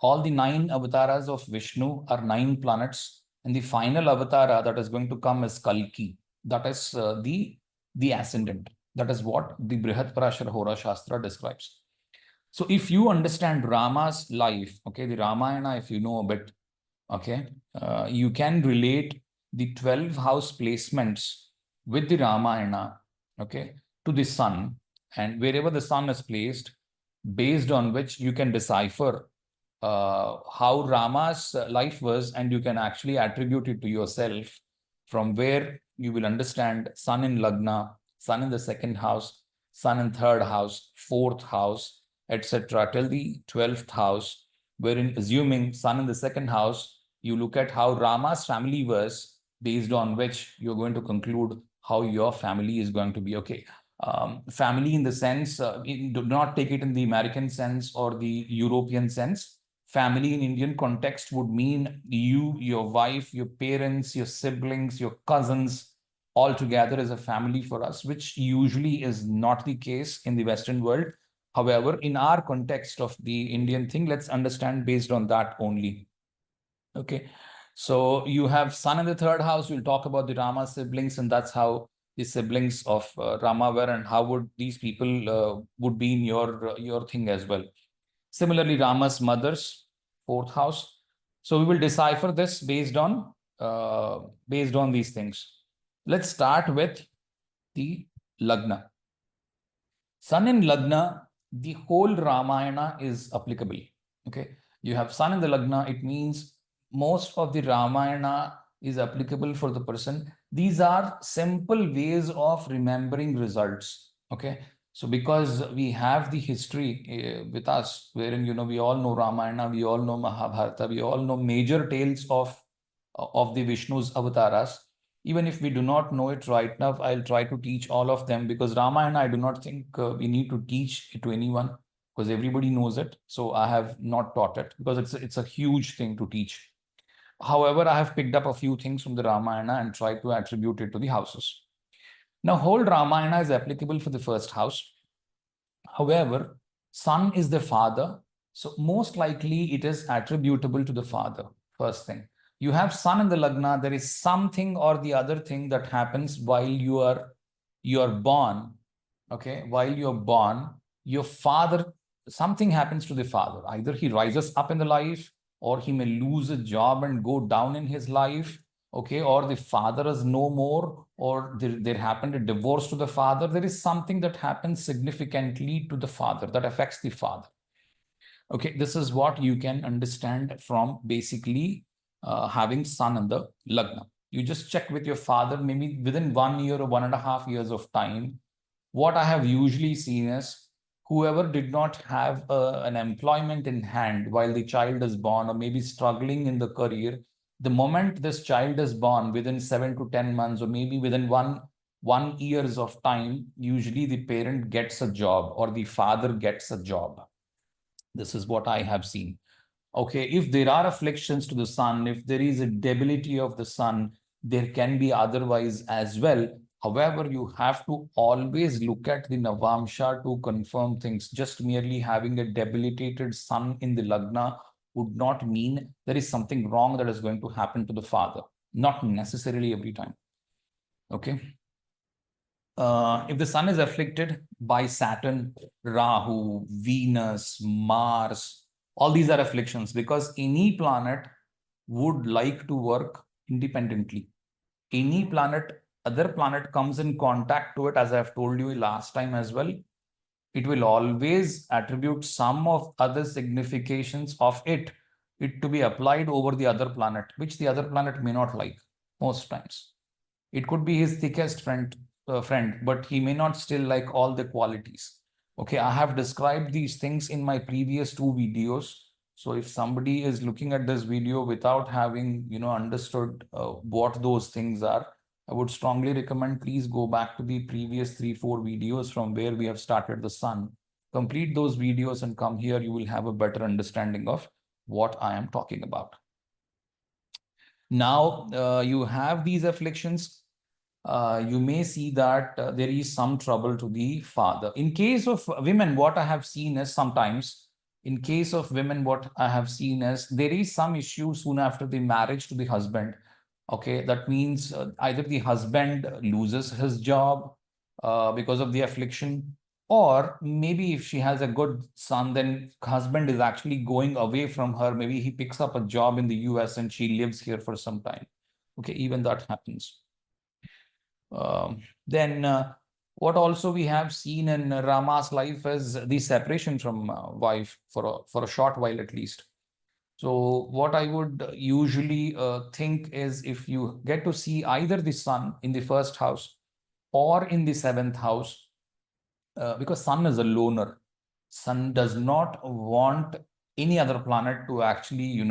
all the 9 avatars of Vishnu are 9 planets, and the final avatara that is going to come is Kalki. That is the ascendant. That is what the Brihat Parashara Hora Shastra describes. So if you understand Rama's life, okay, the Ramayana, if you know a bit, okay, you can relate the 12 house placements with the Ramayana, okay, to the sun, and wherever the sun is placed, based on which you can decipher how Rama's life was, and you can actually attribute it to yourself, from where you will understand sun in Lagna, sun in the second house, sun in third house, fourth house, etc., till the 12th house, wherein assuming sun in the second house, you look at how Rama's family was, based on which you're going to conclude how your family is going to be. Okay. Family in the sense, do not take it in the American sense or the European sense. Family in Indian context would mean you, your wife, your parents, your siblings, your cousins, all together as a family for us, which usually is not the case in the Western world. However, in our context of the Indian thing, let's understand based on that only. Okay. So you have sun in the third house. We'll talk about the Rama siblings, and that's how the siblings of Rama were, and how would these people would be in your thing as well. Similarly, Rama's mother's fourth house. So we will decipher this based on these things. Let's start with the Lagna. Sun in Lagna, the whole Ramayana is applicable. Okay, you have sun in the Lagna. It means most of the Ramayana is applicable for the person. These are simple ways of remembering results. Okay, so because we have the history with us, wherein we all know Ramayana, we all know Mahabharata, we all know major tales of the Vishnu's avatars. Even if we do not know it right now, I'll try to teach all of them, because Ramayana, I do not think we need to teach it to anyone, because everybody knows it. So I have not taught it, because it's a huge thing to teach. However, I have picked up a few things from the Ramayana and tried to attribute it to the houses. Now, whole Ramayana is applicable for the first house. However, sun is the father. So most likely it is attributable to the father, first thing. You have sun in the Lagna, there is something or the other thing that happens while you are born. Okay, while you're born, your father, something happens to the father. Either he rises up in the life, or he may lose a job and go down in his life. Okay, or the father is no more, or there happened a divorce to the father. There is something that happens significantly to the father that affects the father. Okay, this is what you can understand from basically having sun in the Lagna. You just check with your father, maybe within 1 year or 1.5 years of time. What I have usually seen is, whoever did not have an employment in hand while the child is born, or maybe struggling in the career, the moment this child is born, within 7 to 10 months, or maybe within one years of time, usually the parent gets a job, or the father gets a job. This is what I have seen. Okay, if there are afflictions to the sun, if there is a debility of the sun, there can be otherwise as well. However, you have to always look at the Navamsha to confirm things. Just merely having a debilitated sun in the Lagna would not mean there is something wrong that is going to happen to the father. Not necessarily every time. Okay. If the sun is afflicted by Saturn, Rahu, Venus, Mars, all these are afflictions, because any planet would like to work independently. Any planet, other planet comes in contact to it, as I've told you last time as well, it will always attribute some of other significations of it to be applied over the other planet, which the other planet may not like most times. It could be his thickest friend, but he may not still like all the qualities. Okay, I have described these things in my previous 2 videos. So if somebody is looking at this video without having, understood what those things are, I would strongly recommend, please go back to the previous 3-4 videos from where we have started the sun. Complete those videos and come here. You will have a better understanding of what I am talking about. Now, you have these afflictions. You may see that there is some trouble to the father. In case of women, what I have seen is sometimes In case of women, what I have seen is there is some issue soon after the marriage to the husband. Okay, that means either the husband loses his job because of the affliction, or maybe if she has a good son, then husband is actually going away from her. Maybe he picks up a job in the US and she lives here for some time. Okay, even that happens. Then what also we have seen in Rama's life is the separation from wife for a short while at least. So what I would usually think is, if you get to see either the sun in the first house or in the seventh house, because sun is a loner, sun does not want any other planet to actually,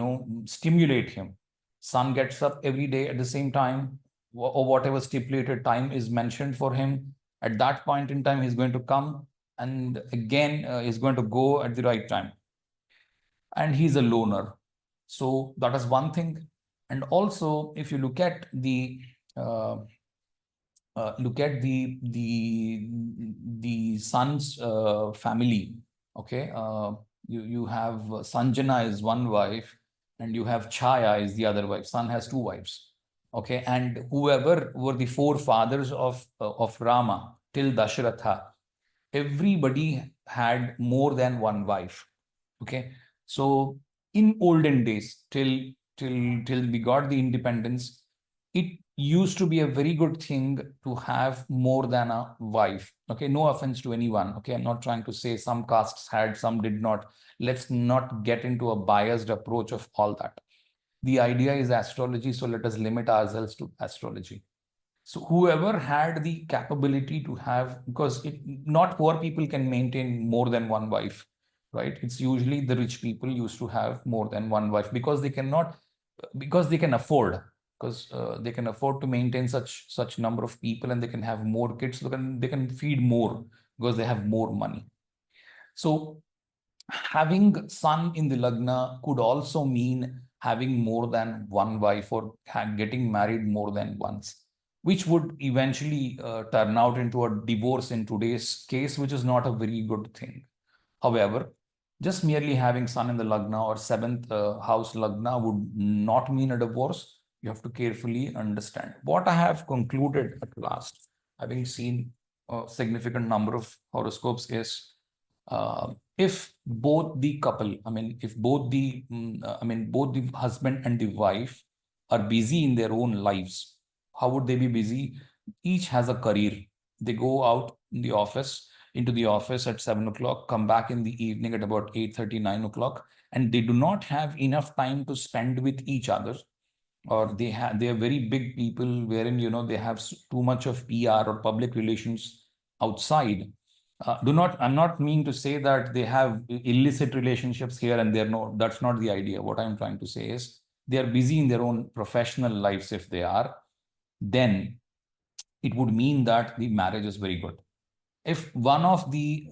stimulate him. Sun gets up every day at the same time, or whatever stipulated time is mentioned for him. At that point in time, he's going to come, and again, he's going to go at the right time. And he's a loner. So that is one thing. And also, if you look at the son's family, okay, you have Sanjana is one wife, and you have Chaya is the other wife. Son has two wives, okay, and whoever were the forefathers of Rama till Dashratha, everybody had more than one wife. Okay, so in olden days, till we got the independence, it used to be a very good thing to have more than a wife. Okay, no offense to anyone. Okay, I'm not trying to say some castes had, some did not. Let's not get into a biased approach of all that. The idea is astrology, so let us limit ourselves to astrology. So whoever had the capability to have, because not poor people can maintain more than one wife, right? It's usually the rich people used to have more than one wife because they cannot, because they can afford, because they can afford to maintain such number of people, and they can have more kids, so they can feed more because they have more money. So having sun in the Lagna could also mean having more than one wife, or getting married more than once, which would eventually turn out into a divorce in today's case, which is not a very good thing. However, just merely having sun in the Lagna or seventh house Lagna would not mean a divorce. You have to carefully understand. What I have concluded at last, having seen a significant number of horoscopes, is if both the couple, if both both the husband and the wife are busy in their own lives, how would they be busy? Each has a career. They go out in the office, into the office at 7 o'clock, come back in the evening at about 8:30, 9 o'clock, and they do not have enough time to spend with each other. Or they are very big people wherein, they have too much of PR or public relations outside. I'm not meaning to say that they have illicit relationships here and there. No, that's not the idea. What I'm trying to say is they are busy in their own professional lives. If they are, then it would mean that the marriage is very good. If one of the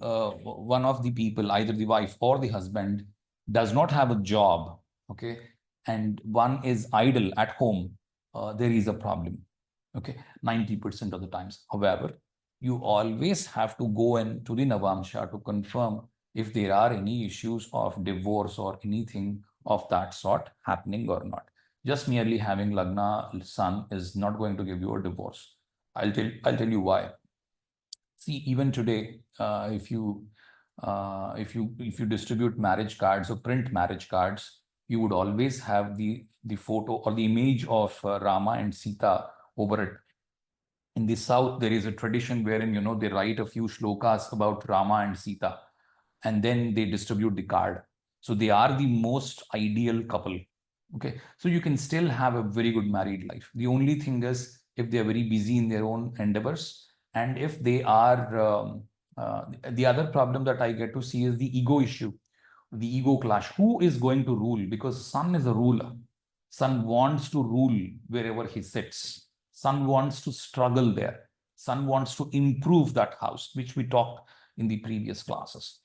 people, either the wife or the husband, does not have a job, okay, and one is idle at home, there is a problem. Okay, 90% of the times. However, you always have to go into the Navamsha to confirm if there are any issues of divorce or anything of that sort happening or not. Just merely having Lagna Sun is not going to give you a divorce. I'll tell you why. See, even today, if you distribute marriage cards or print marriage cards, you would always have the photo or the image of Rama and Sita over it. In the south, there is a tradition wherein, they write a few shlokas about Rama and Sita, and then they distribute the card. So they are the most ideal couple. Okay, so you can still have a very good married life. The only thing is, if they are very busy in their own endeavors, and if they are, the other problem that I get to see is the ego issue, the ego clash. Who is going to rule? Because Sun is a ruler. Sun wants to rule wherever he sits. Sun wants to struggle there. Sun wants to improve that house, which we talked in the previous classes.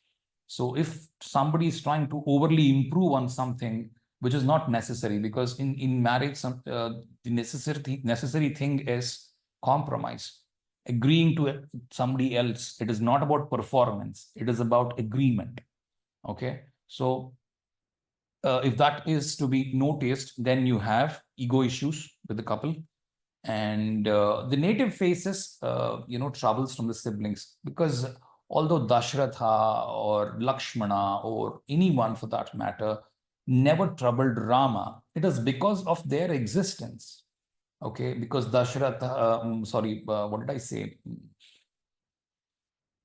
So if somebody is trying to overly improve on something, which is not necessary, because in marriage, the necessary thing is compromise, agreeing to somebody else. It is not about performance. It is about agreement. Okay. So if that is to be noticed, then you have ego issues with the couple. And the native faces, troubles from the siblings, because although Dashratha or Lakshmana or anyone for that matter never troubled Rama, it is because of their existence. Okay, because Dashratha, what did I say?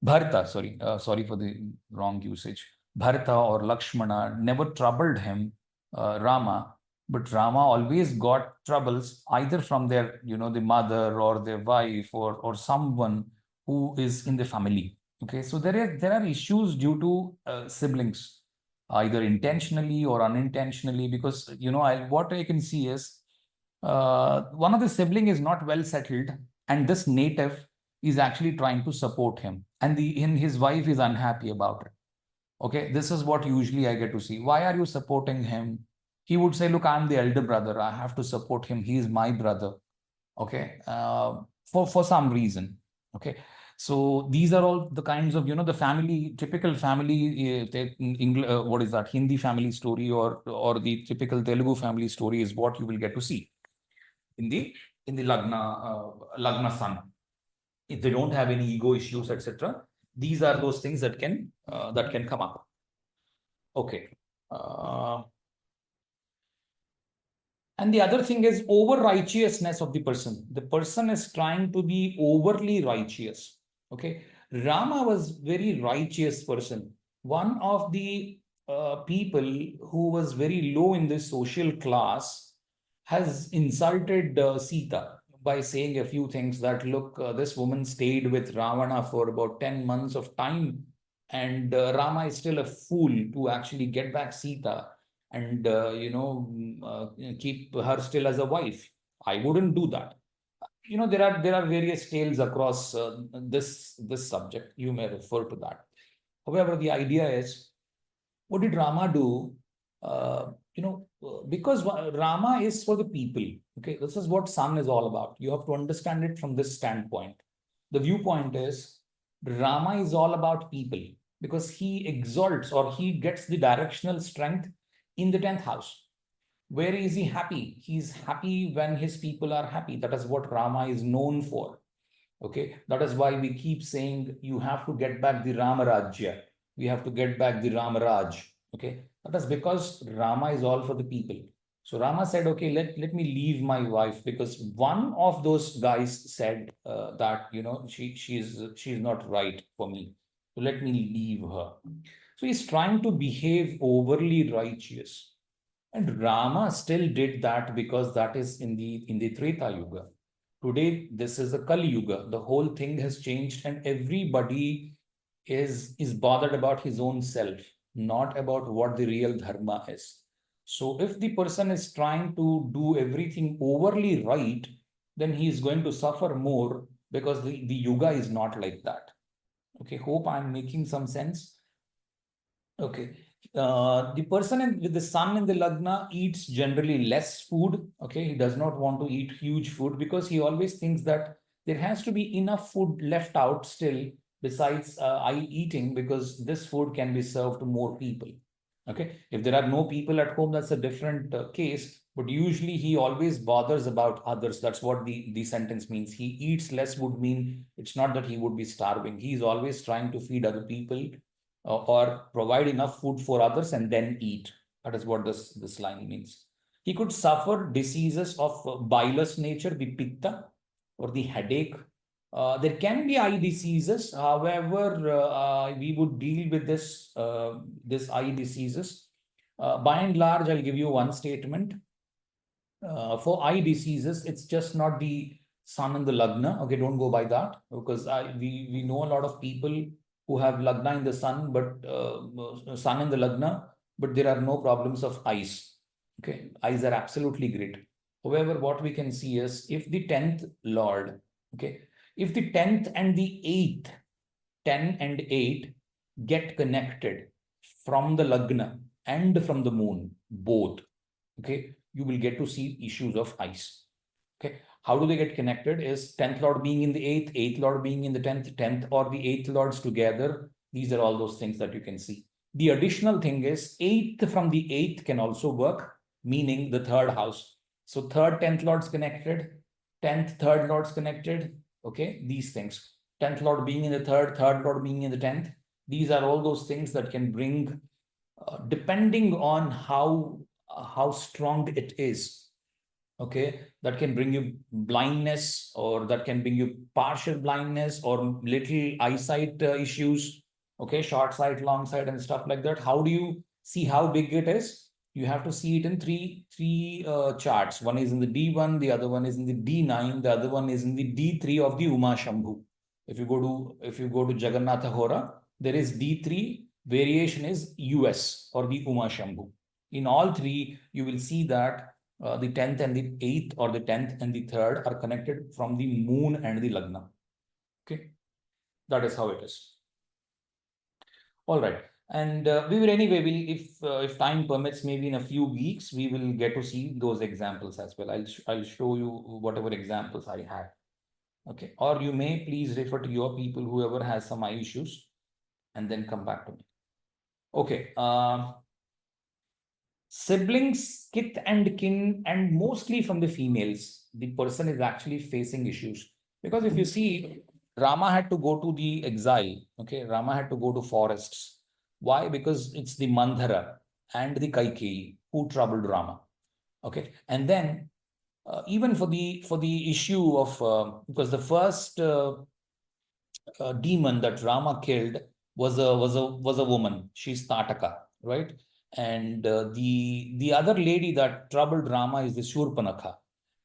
Bharata, sorry for the wrong usage. Bharata or Lakshmana never troubled him, Rama, but Rama always got troubles either from their, the mother or their wife or someone who is in the family. Okay, so there are issues due to siblings, either intentionally or unintentionally, because what I can see is one of the sibling is not well settled, and this native is actually trying to support him, and his wife is unhappy about it. Okay, this is what usually I get to see. Why are you supporting him? He would say, look, I'm the elder brother, I have to support him, he is my brother. Okay, for some reason. Okay, so these are all the kinds of the family, typical family, what is that, Hindi family story, or the typical Telugu family story is what you will get to see in the Lagna sun. If they don't have any ego issues, etc., these are those things that can come up. Okay. And the other thing is over righteousness of the person. The person is trying to be overly righteous. Okay. Rama was very righteous person. One of the people who was very low in this social class has insulted Sita by saying a few things that, look, this woman stayed with Ravana for about 10 months of time, and Rama is still a fool to actually get back Sita and keep her still as a wife. I wouldn't do that. There are various tales across this subject. You may refer to that. However, the idea is, what did Rama do? Because Rama is for the people. Okay, this is what sun is all about. You have to understand it from this standpoint. The viewpoint is Rama is all about people, because he exalts, or he gets the directional strength in the 10th house. Where is he happy? He's happy when his people are happy. That is what Rama is known for. Okay, that is why we keep saying you have to get back the Rama Rajya. We have to get back the Rama Raj. Okay, that is because Rama is all for the people. So Rama said, okay, let me leave my wife, because one of those guys said that she's not right for me. So let me leave her. So he's trying to behave overly righteous. And Rama still did that because that is in the Treta Yuga. Today, this is a Kali Yuga. The whole thing has changed, and everybody is bothered about his own self, not about what the real dharma is. So if the person is trying to do everything overly right, then he is going to suffer more, because the yuga is not like that. Okay, hope I'm making some sense. Okay. The person with the sun in the Lagna eats generally less food. Okay. He does not want to eat huge food, because he always thinks that there has to be enough food left out still besides I eating, because this food can be served to more people. Okay. If there are no people at home, that's a different case. But usually he always bothers about others. That's what the sentence means. He eats less would mean it's not that he would be starving. He's always trying to feed other people, or provide enough food for others and then eat. That is what this line means. He could suffer diseases of bilous nature, the pitta or the headache. There can be eye diseases. However, we would deal with this eye diseases. By and large, I'll give you one statement. For eye diseases, it's just not the sun and the Lagna. Okay, don't go by that, because we know a lot of people who have Lagna in the sun, but sun in the Lagna, but there are no problems of eyes. Okay, eyes are absolutely great. However, what we can see is, if the 10th Lord, okay, if the 10th and the 8th, 10 and 8 get connected from the Lagna and from the moon, both, okay, you will get to see issues of eyes. Okay, how do they get connected? Is 10th Lord being in the 8th Lord being in the 10th or the 8th Lords together. These are all those things that you can see. The additional thing is 8th from the 8th can also work, meaning the third house. So third, 10th lords connected, 10th, third lords connected. Okay, these things. 10th lord being in the third lord being in the 10th. These are all those things that can bring, depending on how strong it is. Okay, that can bring you blindness, or that can bring you partial blindness or little eyesight issues. Okay, short sight, long sight, and stuff like that. How do you see how big it is? You have to see it in three charts. One is in the D1, the other one is in the D9, the other one is in the D3 of the Uma Shambhu. If you go to Jagannatha Hora, there is D3, variation is US or the Uma Shambhu. In all three, you will see that the 10th and the 8th, or the 10th and the 3rd, are connected from the moon and the Lagna. Okay, that is how it is. All right. And we will anyway, if time permits, maybe in a few weeks, we will get to see those examples as well. I'll show you whatever examples I have. Okay, or you may please refer to your people, whoever has some eye issues, and then come back to me. Okay. Siblings, kith and kin, and mostly from the females, the person is actually facing issues. Because if you see, Rama had to go to the exile. Okay, Rama had to go to forests. Why? Because it's the Mandhara and the Kaikeyi who troubled Rama. Okay, and then even for the issue of because the first demon that Rama killed was a woman. She's Tataka, right? And the other lady that troubled Rama is the Shurpanakha.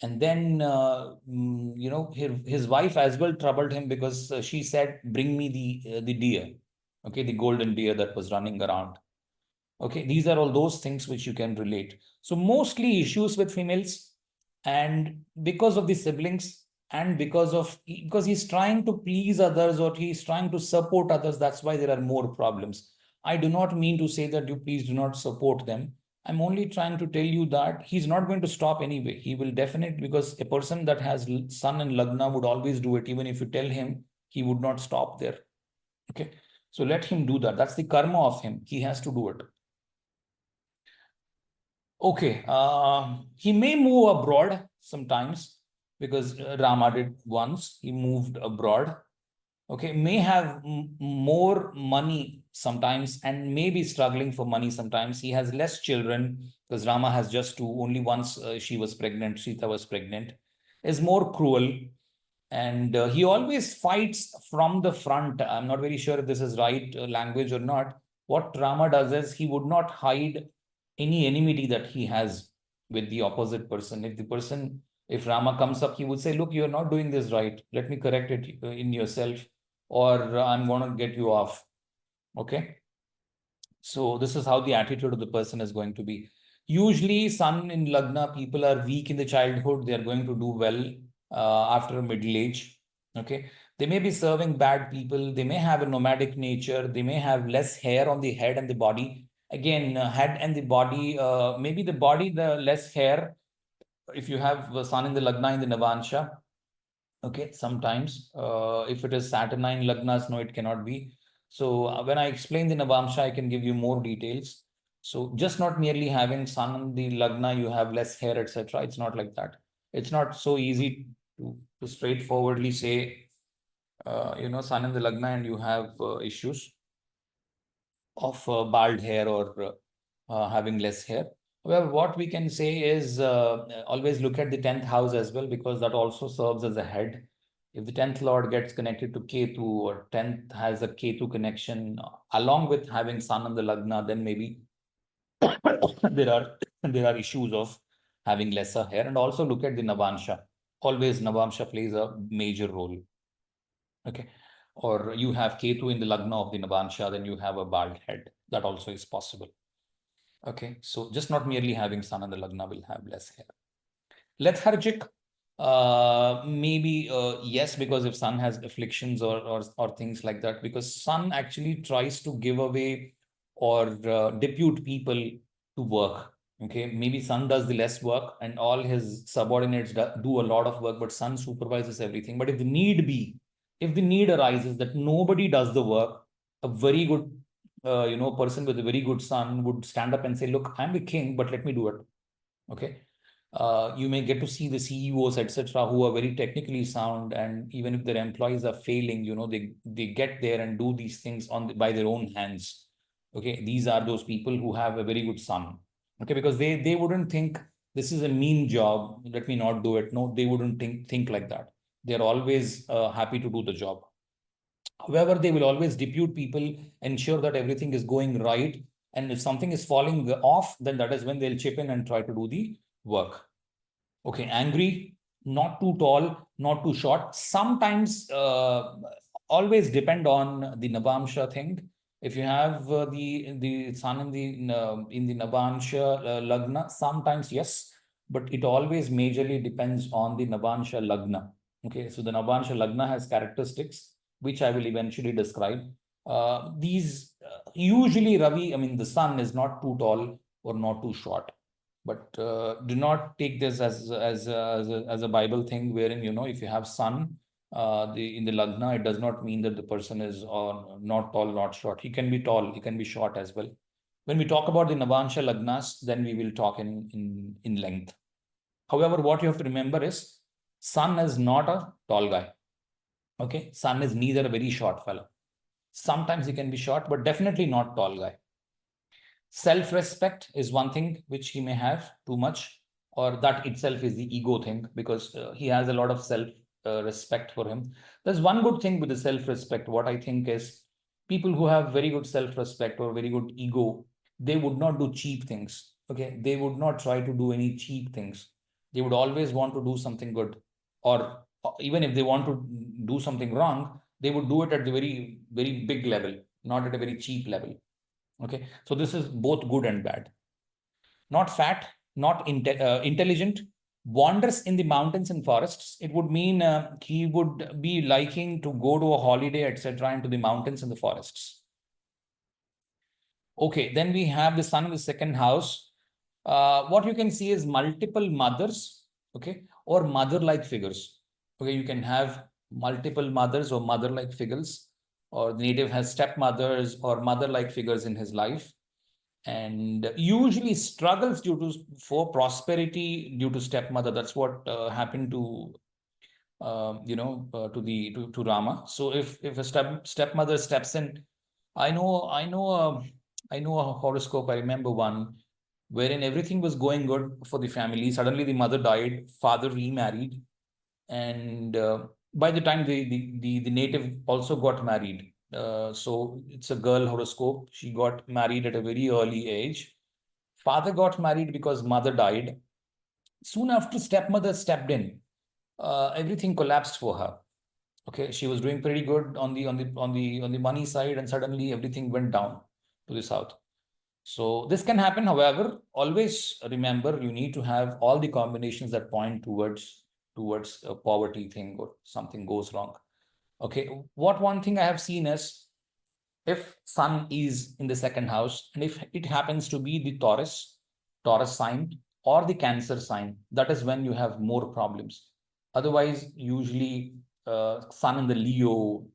And then his wife as well troubled him, because she said, "Bring me the deer, okay, the golden deer that was running around." Okay, these are all those things which you can relate. So mostly issues with females, and because of the siblings, and because he's trying to please others, or he's trying to support others, that's why there are more problems. I do not mean to say that you please do not support them. I'm only trying to tell you that he's not going to stop anyway. He will definitely, because a person that has sun and Lagna would always do it. Even if you tell him, he would not stop there. Okay, so let him do that. That's the karma of him. He has to do it. Okay, he may move abroad sometimes, because Rama did once. He moved abroad. Okay, may have more money sometimes, and may be struggling for money sometimes. He has less children, because Rama has just two. Only once she was pregnant, Sita was pregnant. Is more cruel, and he always fights from the front. I'm not very sure if this is right language or not. What Rama does is, he would not hide any enmity that he has with the opposite person. If Rama comes up, he would say, "Look, you're not doing this right. Let me correct it in yourself, or I'm going to get you off." Okay. So this is how the attitude of the person is going to be. Usually, sun in Lagna, people are weak in the childhood. They are going to do well after middle age. Okay. They may be serving bad people. They may have a nomadic nature. They may have less hair on the head and the body. Again, head and the body, maybe the body, the less hair. If you have sun in the Lagna in the Navansha, okay, sometimes if it is Saturnine Lagnas, no, it cannot be. So when I explain the Navamsha, I can give you more details. So just not merely having sun in the Lagna, you have less hair, etc. It's not like that. It's not so easy to straightforwardly say, sun in the Lagna and you have issues of bald hair, or having less hair. Well, what we can say is always look at the 10th house as well, because that also serves as a head. If the 10th lord gets connected to Ketu, or 10th has a Ketu connection, along with having sun in the Lagna, then maybe there are issues of having lesser hair. And also look at the Navansha. Always Navamsha plays a major role. Okay. Or you have Ketu in the Lagna of the Navansha, then you have a bald head. That also is possible. Okay, so just not merely having sun and the Lagna will have less hair. Lethargic, maybe yes, because if sun has afflictions or things like that, because sun actually tries to give away or depute people to work. Okay, maybe sun does the less work and all his subordinates do a lot of work, but sun supervises everything. But if the need arises that nobody does the work, a very good a person with a very good sun would stand up and say, look, I'm the king, but let me do it. Okay. You may get to see the CEOs, etc., who are very technically sound, and even if their employees are failing, they get there and do these things by their own hands. Okay, these are those people who have a very good son. Okay, because they wouldn't think this is a mean job, let me not do it. No, they wouldn't think like that. They're always happy to do the job. However, they will always depute people, ensure that everything is going right. And if something is falling off, then that is when they'll chip in and try to do the work. Okay, angry, not too tall, not too short. Sometimes, always depend on the Navamsha thing. If you have the sun in the Navamsha Lagna, sometimes yes, but it always majorly depends on the Navamsha Lagna. Okay, so the Navamsha Lagna has characteristics which I will eventually describe. These usually Ravi, I mean, the sun is not too tall or not too short. But do not take this as a Bible thing, wherein if you have sun in the Lagna, it does not mean that the person is not tall, not short. He can be tall, he can be short as well. When we talk about the Navansha Lagnas, then we will talk in length. However, what you have to remember is sun is not a tall guy. Okay, sun is neither a very short fellow. Sometimes he can be short, but definitely not tall guy. Self-respect is one thing which he may have too much, or that itself is the ego thing, because he has a lot of self-respect for him. There's one good thing with the self-respect. What I think is people who have very good self-respect or very good ego, they would not do cheap things. Okay, they would not try to do any cheap things. They would always want to do something good, or even if they want to do something wrong, they would do it at the very, very big level, not at a very cheap level. Okay, so this is both good and bad. Not fat, not intelligent, wanders in the mountains and forests. It would mean he would be liking to go to a holiday, etc., into the mountains and the forests. Okay, then we have the sun in the second house. What you can see is multiple mothers, okay, or mother-like figures. Okay, you can have multiple mothers or mother-like figures, or the native has stepmothers or mother-like figures in his life, and usually struggles for prosperity due to stepmother. That's what happened to to Rama. So if a stepmother steps in, I know a horoscope. I remember one wherein everything was going good for the family. Suddenly the mother died, father remarried, and by the time the native also got married. So it's a girl horoscope. She got married at a very early age. Father got married because mother died. Soon after, stepmother stepped in. Everything collapsed for her. Okay, she was doing pretty good on the money side, and suddenly everything went down to the south. So this can happen. However, always remember you need to have all the combinations that point towards a poverty thing or something goes wrong. Okay, what one thing I have seen is if sun is in the second house and if it happens to be the Taurus sign or the Cancer sign, that is when you have more problems. Otherwise, usually sun in the Leo,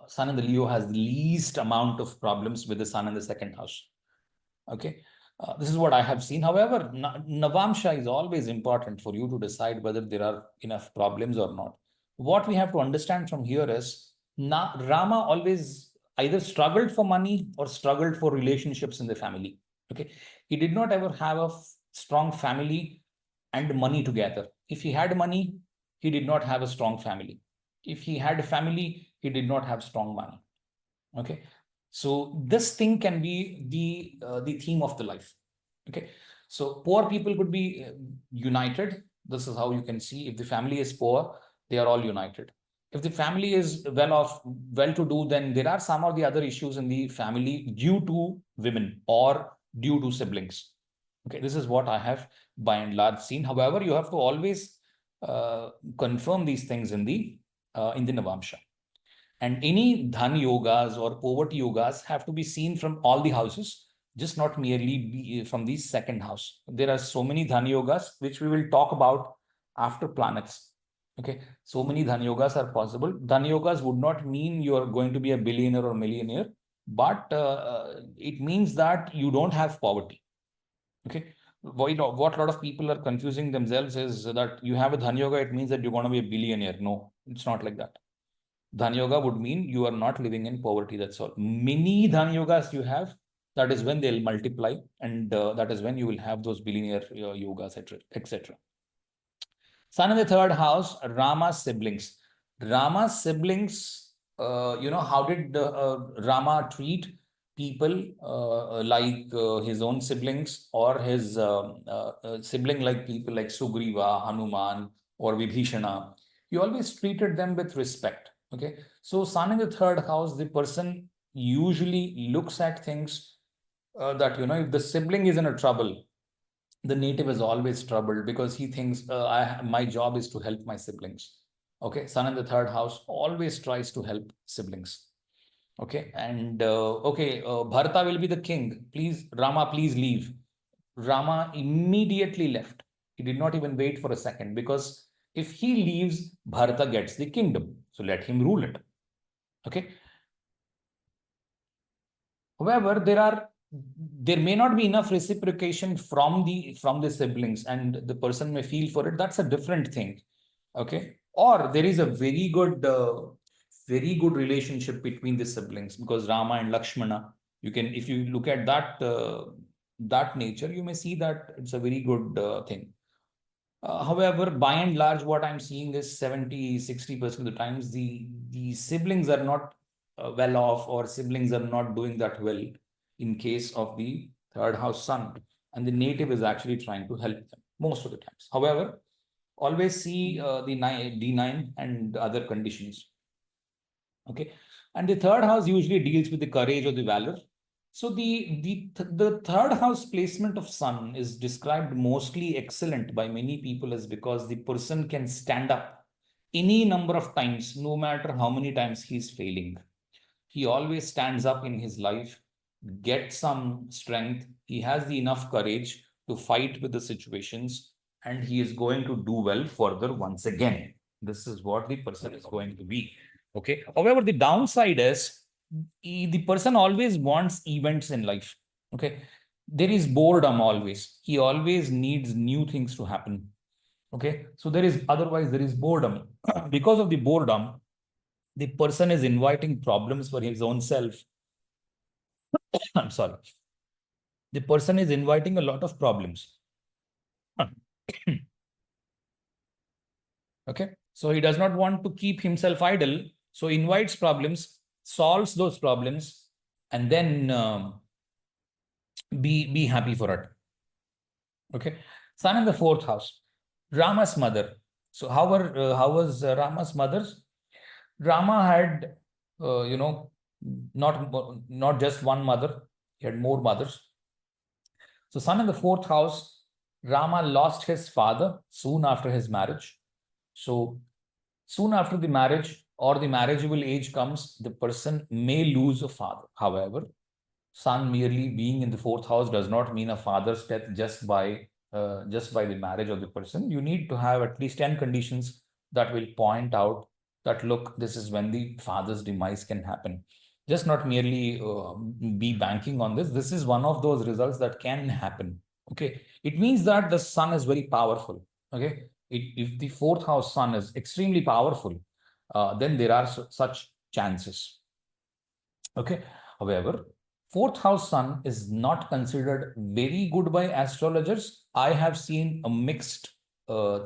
sun in the Leo has the least amount of problems with the sun in the second house. Okay. This is what I have seen. However, Navamsha is always important for you to decide whether there are enough problems or not. What we have to understand from here is Rama always either struggled for money or struggled for relationships in the family. Okay. He did not ever have a strong family and money together. If he had money, he did not have a strong family. If he had a family, he did not have strong money. Okay. So this thing can be the theme of the life. Okay. So poor people could be united. This is how you can see if the family is poor, they are all united. If the family is well off, well-to-do, then there are some of the other issues in the family due to women or due to siblings. Okay, this is what I have by and large seen. However, you have to always confirm these things in the Navamsha. And any dhan yogas or poverty yogas have to be seen from all the houses, just not merely from the second house. There are so many dhan yogas, which we will talk about after planets. Okay, so many Dhan Yogas are possible. Dhan Yogas would not mean you are going to be a billionaire or millionaire, but it means that you don't have poverty. Okay, what a lot of people are confusing themselves is that you have a Dhan Yoga, it means that you're going to be a billionaire. No, it's not like that. Dhan Yoga would mean you are not living in poverty. That's all. Many Dhan Yogas you have, that is when they'll multiply, and that is when you will have those billionaire yogas, etc., etc. Sun in the third house, Rama's siblings. Rama's siblings, how did Rama treat people his own siblings or his sibling like people like Sugriva, Hanuman, or Vibhishana? He always treated them with respect. Okay. So, Sun in the third house, the person usually looks at things that, if the sibling is in a trouble, the native is always troubled because he thinks my job is to help my siblings. Okay, Sun in the third house always tries to help siblings. Okay, and Bharata will be the king. Please, Rama, please leave. Rama immediately left. He did not even wait for a second because if he leaves, Bharata gets the kingdom. So let him rule it. Okay. However, there may not be enough reciprocation from the siblings, and the person may feel for it. That's a different thing. Okay, or there is a very good relationship between the siblings because Rama and Lakshmana. If you look at that nature, you may see that it's a very good thing. However, by and large, what I'm seeing is 70-60% of the times the siblings are not well off, or siblings are not doing that well in case of the third house sun, and the native is actually trying to help them most of the times. However, always see the D9 and other conditions. Okay, and the third house usually deals with the courage or the valor. So the third house placement of sun is described mostly excellent by many people is because the person can stand up any number of times, no matter how many times he's failing. He always stands up in his life, gets some strength. He has the enough courage to fight with the situations, and he is going to do well further once again. This is what the person is going to be. Okay. However, the downside is the person always wants events in life. Okay. There is boredom always. He always needs new things to happen. Okay. So otherwise there is boredom. Because of the boredom, the person is inviting problems for his own self. I'm sorry. The person is inviting a lot of problems. Okay. So he does not want to keep himself idle. So invites problems, solves those problems, and then be happy for it. Okay. Sun in the fourth house. Rama's mother. So how was Rama's mother? Rama had, not just one mother. He had more mothers. So Sun in the fourth house. Rama lost his father soon after his marriage. So soon after the marriage or the marriageable age comes, the person may lose a father. However, Sun merely being in the fourth house does not mean a father's death just by the marriage of the person. You need to have at least 10 conditions that will point out that, look, this is when the father's demise can happen. Just not merely be banking on this. This is one of those results that can happen. Okay. It means that the sun is very powerful. Okay. If the fourth house sun is extremely powerful, then there are such chances. Okay. However, fourth house sun is not considered very good by astrologers. I have seen a mixed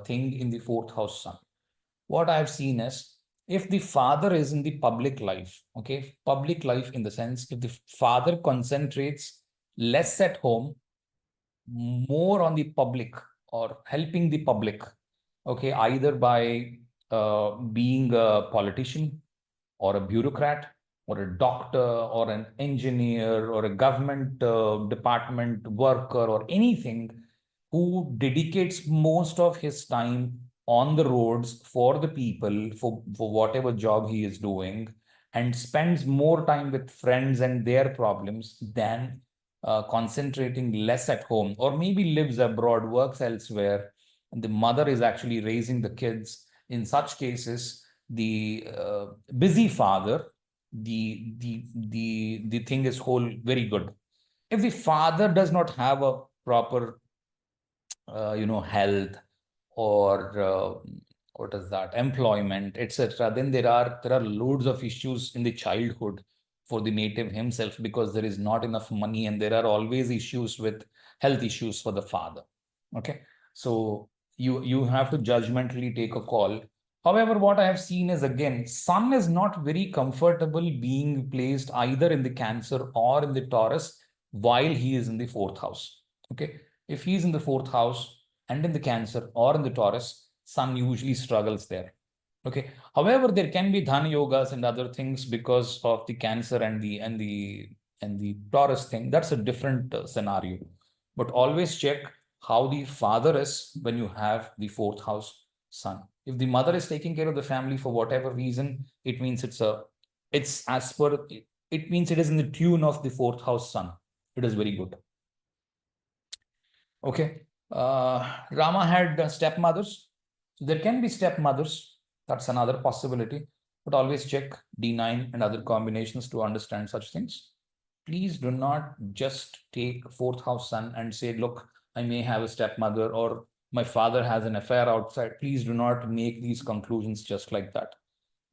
thing in the fourth house sun. What I have seen is, if the father is in the public life, okay, public life in the sense, if the father concentrates less at home, more on the public or helping the public, okay, either by being a politician or a bureaucrat or a doctor or an engineer or a government department worker or anything, who dedicates most of his time on the roads for the people, for whatever job he is doing, and spends more time with friends and their problems than concentrating less at home, or maybe lives abroad, works elsewhere, and the mother is actually raising the kids. In such cases, the busy father, the thing is whole very good. If the father does not have a proper health, or what is that, employment, etc., then there are loads of issues in the childhood for the native himself, because there is not enough money, and there are always issues with health issues for the father. Okay, so you have to judgmentally take a call. However, what I have seen is, again, sun is not very comfortable being placed either in the Cancer or in the Taurus while he is in the fourth house. Okay, if he is in the fourth house and in the Cancer or in the Taurus, sun usually struggles there. Okay. However, there can be Dhana yogas and other things because of the Cancer and the Taurus thing. That's a different scenario. But always check how the father is when you have the fourth house sun. If the mother is taking care of the family for whatever reason, it means it's as per, it means it is in the tune of the fourth house sun. It is very good. Okay. Rama had stepmothers. So there can be stepmothers. That's another possibility. But always check D9 and other combinations to understand such things. Please do not just take fourth house sun and say, look, I may have a stepmother, or my father has an affair outside. Please do not make these conclusions just like that.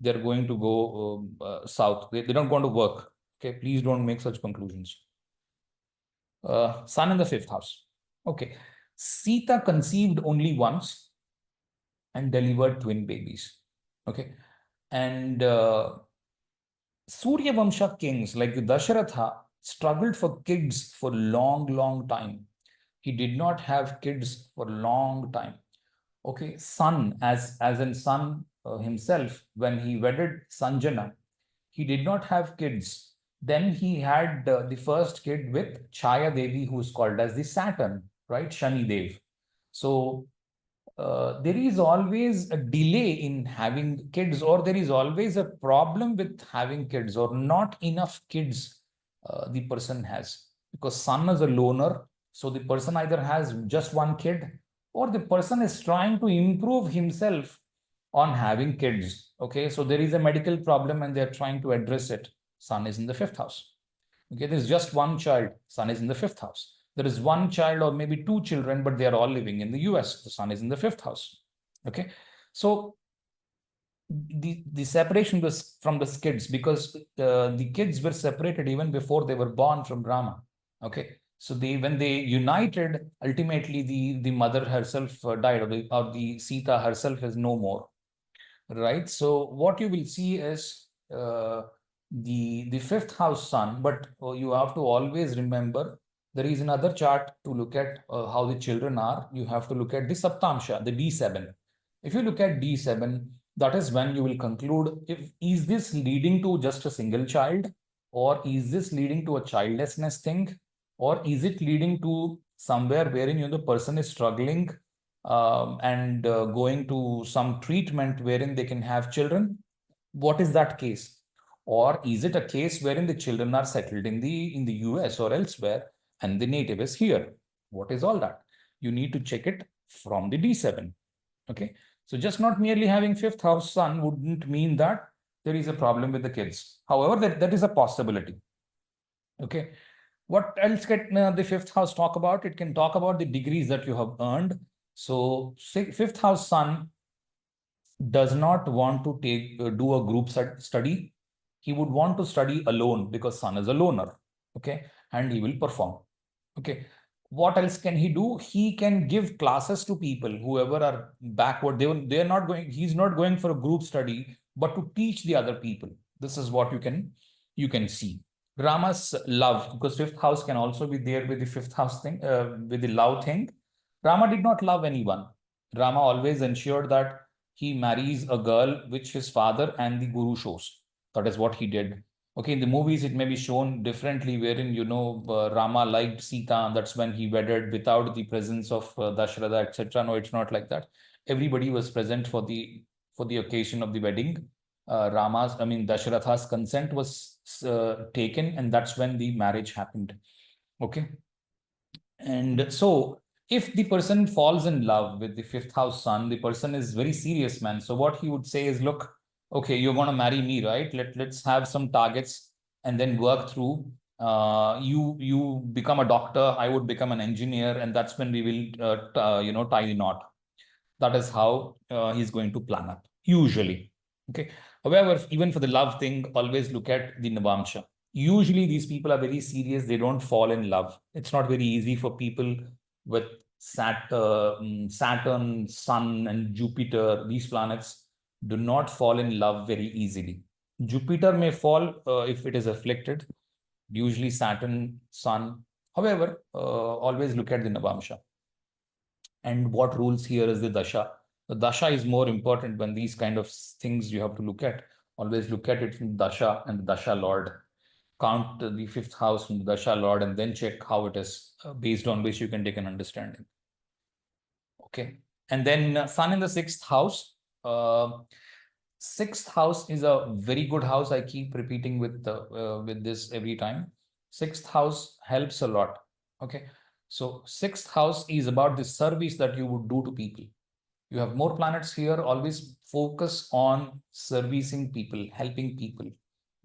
They're going to go south. They don't want to work. Okay, please don't make such conclusions. Sun in the fifth house. Okay. Sita conceived only once and delivered twin babies. Okay. And Surya Vamsha kings like Dasharatha struggled for kids for long time. He did not have kids for a long time. Okay. Sun, as in Sun himself, when he wedded Sanjana, he did not have kids. Then he had the first kid with Chaya Devi, who is called as the Saturn, right? Shani Dev. So there is always a delay in having kids, or there is always a problem with having kids, or not enough kids the person has. Because Sun is a loner. So the person either has just one kid, or the person is trying to improve himself on having kids. Okay, so there is a medical problem and they're trying to address it. Sun is in the fifth house. Okay, there's just one child. Sun is in the fifth house. There is one child or maybe two children, but they are all living in the US. The sun is in the fifth house. Okay, so the separation was from the kids, because the kids were separated even before they were born from Rama. Okay, so when they united, ultimately the mother herself died, or the Sita herself is no more. Right. So what you will see is the fifth house sun, but you have to always remember there is another chart to look at how the children are. You have to look at the Saptamsha, the D7. If you look at D7, that is when you will conclude if is this leading to just a single child, or is this leading to a childlessness thing, or is it leading to somewhere wherein the person is struggling and going to some treatment wherein they can have children. What is that case? Or is it a case wherein the children are settled in the US or elsewhere and the native is here? What is all that? You need to check it from the D7. Okay. So just not merely having fifth house sun wouldn't mean that there is a problem with the kids. However, that is a possibility. Okay. What else can the fifth house talk about? It can talk about the degrees that you have earned. So fifth house sun does not want to do a group study. He would want to study alone, because sun is a loner. Okay. And he will perform. Okay. What else can he do? He can give classes to people, whoever are backward. They're not going, he's not going for a group study, but to teach the other people. This is what you can see. Rama's love, because fifth house can also be there with the fifth house thing, with the love thing. Rama did not love anyone. Rama always ensured that he marries a girl which his father and the guru shows. That is what he did. Okay, in the movies, it may be shown differently, wherein, Rama liked Sita. That's when he wedded without the presence of Dasharatha, etc. No, it's not like that. Everybody was present for the occasion of the wedding. Dasharatha's consent was taken, and that's when the marriage happened. Okay. And so if the person falls in love with the fifth house sun, the person is very serious, man. So what he would say is, look, okay, you're going to marry me, right? Let's have some targets and then work through. You become a doctor, I would become an engineer, and that's when we will, tie the knot. That is how he's going to plan up, usually. Okay. However, even for the love thing, always look at the Navamsha. Usually, these people are very serious. They don't fall in love. It's not very easy for people with Saturn, Sun, and Jupiter. These planets do not fall in love very easily. Jupiter may fall if it is afflicted. Usually, Saturn, Sun. However, always look at the Navamsha. And what rules here is the dasha. The dasha is more important when these kind of things you have to look at. Always look at it from dasha and the dasha lord. Count the fifth house from the dasha lord and then check how it is, based on which you can take an understanding. Okay. And then sun in the sixth house. Sixth house is a very good house. I keep repeating with this every time. Sixth house helps a lot. Okay. So sixth house is about the service that you would do to people. You have more planets here. Always focus on servicing people, helping people,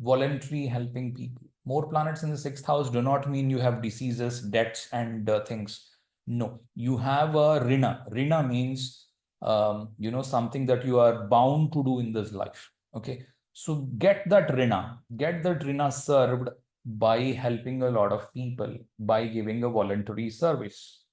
voluntary helping people. More planets in the sixth house do not mean you have diseases, debts, and things. No, you have a rina. Rina means something that you are bound to do in this life. Okay, so get that rina served by helping a lot of people, by giving a voluntary service.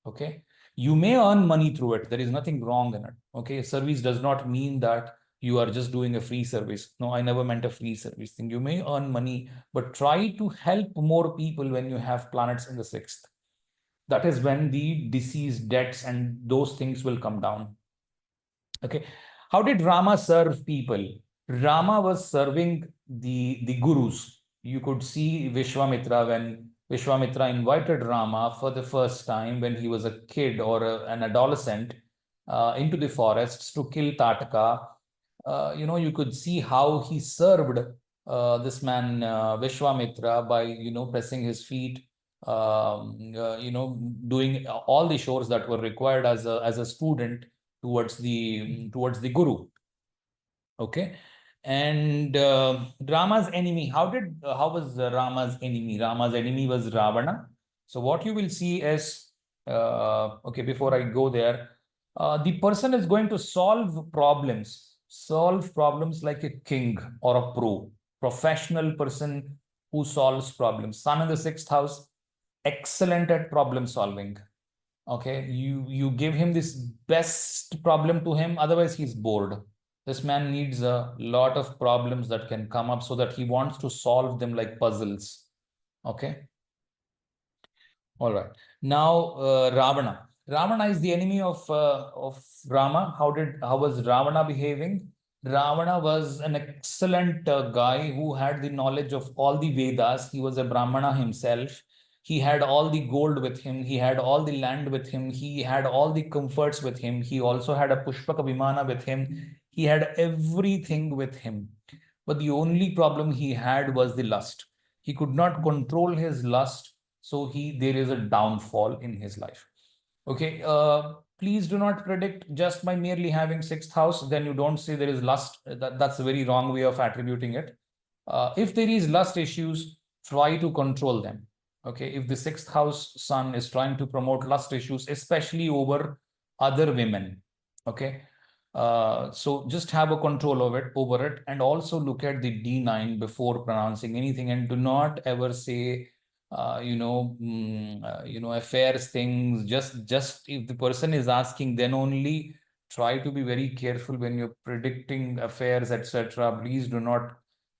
Okay, you may earn money through it. There is nothing wrong in it. Okay, service does not mean that you are just doing a free service. No, I never meant a free service thing. You may earn money, but try to help more people when you have planets in the sixth. That is when the disease, debts, and those things will come down. Okay. How did Rama serve people? Rama was serving the gurus. You could see Vishwamitra when Vishwamitra invited Rama for the first time when he was a kid or an adolescent into the forests to kill Tataka. You could see how he served this man Vishwamitra by pressing his feet, doing all the chores that were required as a student towards the guru. Okay. And Rama's enemy, how was Rama's enemy? Rama's enemy was Ravana. So what you will see is, okay, before I go there, the person is going to solve problems like a king or a professional person who solves problems. Sun in the sixth house, excellent at problem solving. Okay, you give him this best problem to him, otherwise he's bored. This man needs a lot of problems that can come up so that he wants to solve them like puzzles. Okay. All right. Now, Ravana. Ravana is the enemy of Rama. How was Ravana behaving? Ravana was an excellent guy who had the knowledge of all the Vedas. He was a Brahmana himself. He had all the gold with him. He had all the land with him. He had all the comforts with him. He also had a Pushpaka Vimana with him. He had everything with him. But the only problem he had was the lust. He could not control his lust. So there is a downfall in his life. Okay. Please do not predict just by merely having sixth house. Then you don't say there is lust. That's a very wrong way of attributing it. If there is lust issues, try to control them. Okay. If the sixth house sun is trying to promote lust issues, especially over other women. Okay. So just have a control over it, and also look at the D9 before pronouncing anything, and do not ever say affairs things. Just if the person is asking, then only try to be very careful when you're predicting affairs, etc. Please do not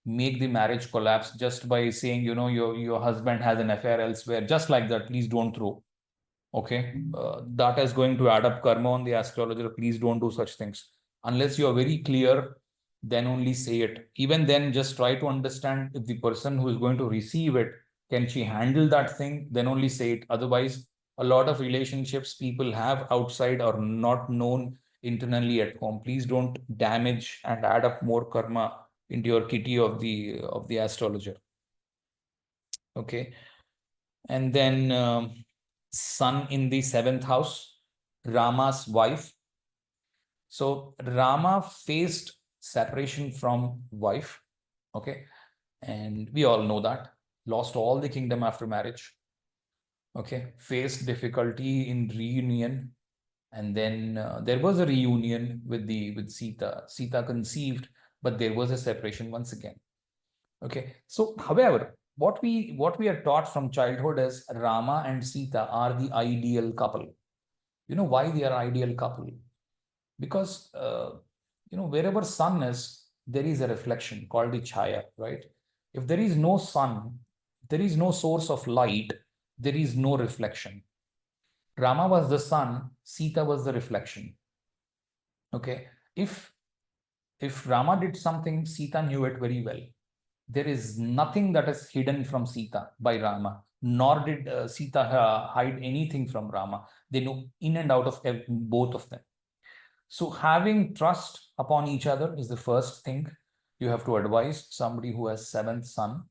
make the marriage collapse just by saying your husband has an affair elsewhere. Just like that, please don't throw. Okay, that is going to add up karma on the astrologer. Please don't do such things unless you are very clear. Then only say it. Even then, just try to understand if the person who is going to receive it, can she handle that thing? Then only say it. Otherwise, a lot of relationships people have outside are not known internally at home. Please don't damage and add up more karma into your kitty of the astrologer. Okay, and then Sun in the 7th house, Rama's wife. So Rama faced separation from wife, okay? And we all know that. Lost all the kingdom after marriage, okay? Faced difficulty in reunion. And then there was a reunion with Sita. Sita conceived, but there was a separation once again. Okay. So, however, what we are taught from childhood is Rama and Sita are the ideal couple. You know why they are ideal couple? Because wherever sun is, there is a reflection called the chaya, right? If there is no sun, there is no source of light, there is no reflection. Rama was the sun, Sita was the reflection. Okay. If Rama did something, Sita knew it very well. There is nothing that is hidden from Sita by Rama, nor did Sita hide anything from Rama. They know in and out of both of them. So having trust upon each other is the first thing you have to advise somebody who has 7th sun,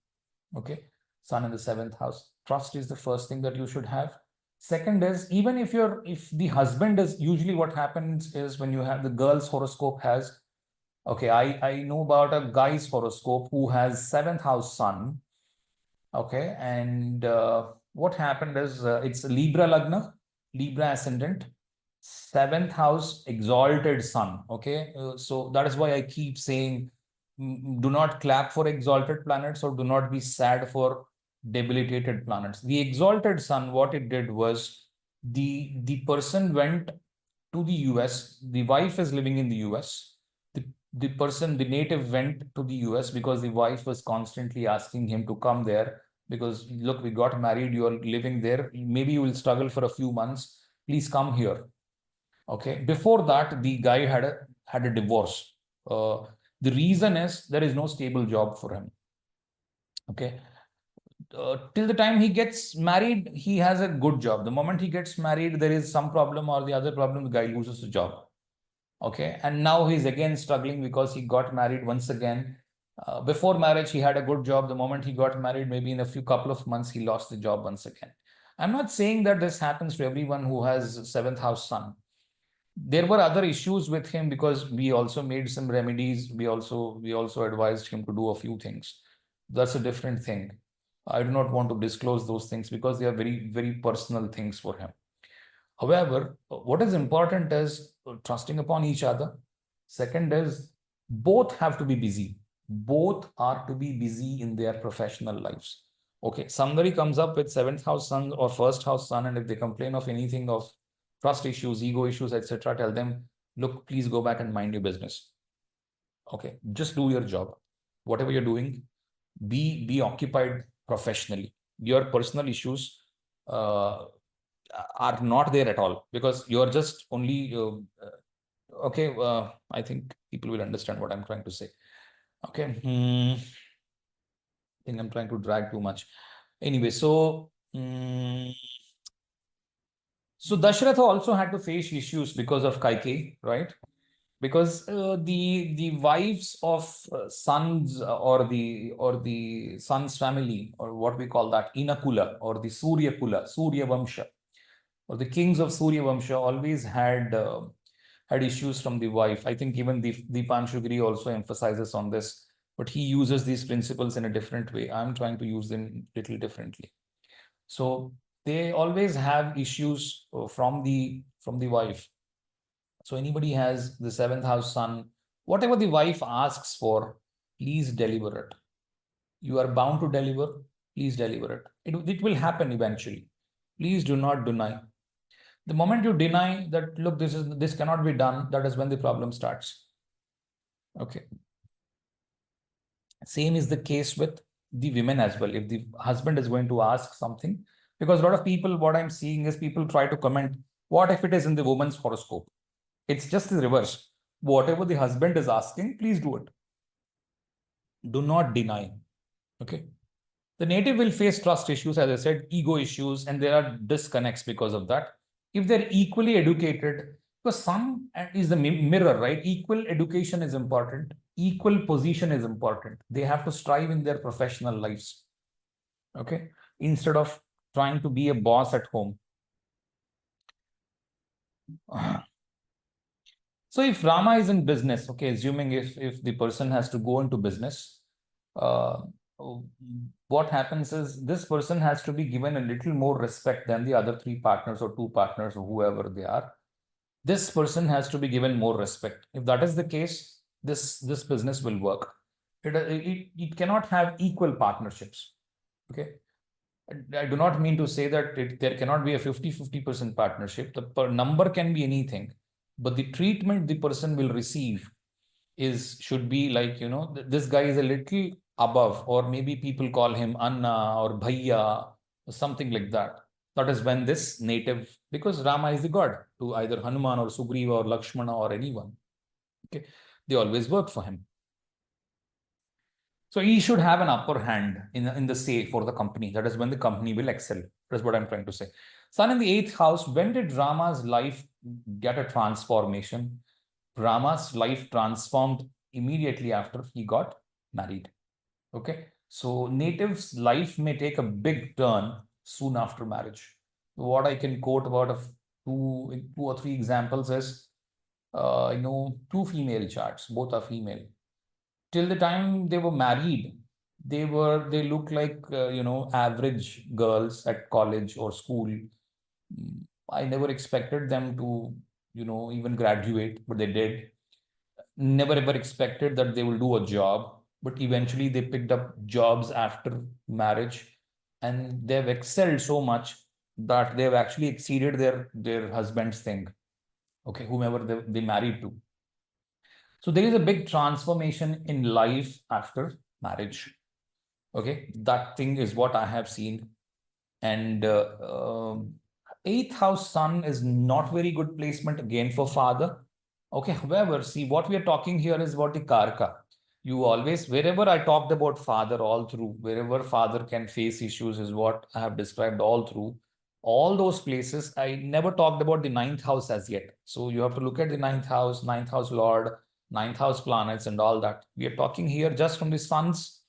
okay? Sun in the 7th house. Trust is the first thing that you should have. Second is, even if the husband is, usually what happens is when you have the girl's horoscope has, okay, I know about a guy's horoscope who has 7th house sun, okay, and what happened is it's Libra Lagna, Libra ascendant, 7th house exalted sun, okay. So that is why I keep saying, do not clap for exalted planets or do not be sad for debilitated planets. The exalted sun, what it did was the person went to the US, the wife is living in the US. The person, the native went to the US because the wife was constantly asking him to come there because, look, we got married, you are living there, maybe you will struggle for a few months, please come here. Okay. Before that, the guy had a divorce. The reason is there is no stable job for him. Okay. Till the time he gets married, he has a good job. The moment he gets married, there is some problem or the other problem, the guy loses the job. Okay. And now he's again struggling because he got married once again. Before marriage, he had a good job. The moment he got married, maybe in a couple of months, he lost the job once again. I'm not saying that this happens to everyone who has 7th house sun. There were other issues with him because we also made some remedies. We also advised him to do a few things. That's a different thing. I do not want to disclose those things because they are very, very personal things for him. However, what is important is trusting upon each other. Second is both have to be busy. Both are to be busy in their professional lives. Okay, somebody comes up with 7th house sun or 1st house sun, and if they complain of anything of trust issues, ego issues, etc., tell them, look, please go back and mind your business. Okay, just do your job. Whatever you're doing, be occupied professionally. Your personal issues are not there at all because you're just only okay. I think people will understand what I'm trying to say. Okay. I think I'm trying to drag too much. Anyway, so so Dashratha also had to face issues because of Kaikeyi, right? Because the wives of sons or the son's family, or what we call that, Inakula or the Surya Kula, Surya Vamsha, or the kings of Surya Vamsha always had issues from the wife. I think even the Panchugiri also emphasizes on this, but he uses these principles in a different way. I'm trying to use them a little differently. So they always have issues from the wife. So anybody has the 7th house sun, whatever the wife asks for, please deliver it. You are bound to deliver, please deliver it. It will happen eventually. Please do not deny. The moment you deny that, look, this cannot be done, that is when the problem starts. Okay. Same is the case with the women as well. If the husband is going to ask something, because a lot of people, what I'm seeing is people try to comment, what if it is in the woman's horoscope? It's just the reverse. Whatever the husband is asking, please do it. Do not deny. Okay. The native will face trust issues, as I said, ego issues, and there are disconnects because of that. If they're equally educated, because sun is the mirror, right? Equal education is important. Equal position is important. They have to strive in their professional lives. Okay. Instead of trying to be a boss at home. So if Rama is in business, okay, assuming if the person has to go into business, uh, what happens is this person has to be given a little more respect than the other three partners or two partners or whoever they are. This person has to be given more respect. If that is the case, this business will work. It cannot have equal partnerships. Okay. I do not mean to say that there cannot be a 50-50% partnership. The number can be anything, but the treatment the person will receive should be like, this guy is a little above, or maybe people call him Anna or Bhaiya, or something like that. That is when this native, because Rama is the god to either Hanuman or Sugriva or Lakshmana or anyone. Okay, they always work for him. So he should have an upper hand in the say for the company. That is when the company will excel. That's what I'm trying to say. Sun in the eighth house, when did Rama's life get a transformation? Rama's life transformed immediately after he got married. Okay. So native's life may take a big turn soon after marriage. What I can quote about two or three examples is, two female charts, both are female. Till the time they were married, they look like average girls at college or school. I never expected them to even graduate, but they did. Never ever expected that they will do a job, but eventually they picked up jobs after marriage, and they've excelled so much that they've actually exceeded their husband's thing. Okay, whomever they married to. So there is a big transformation in life after marriage. Okay, that thing is what I have seen. And eighth house sun is not very good placement again for father. Okay, however, see what we are talking here is about the karka. You always, wherever I talked about father all through, wherever father can face issues is what I have described all through. All those places, I never talked about the ninth house as yet. So you have to look at the ninth house lord, ninth house planets and all that. We are talking here just from the sun's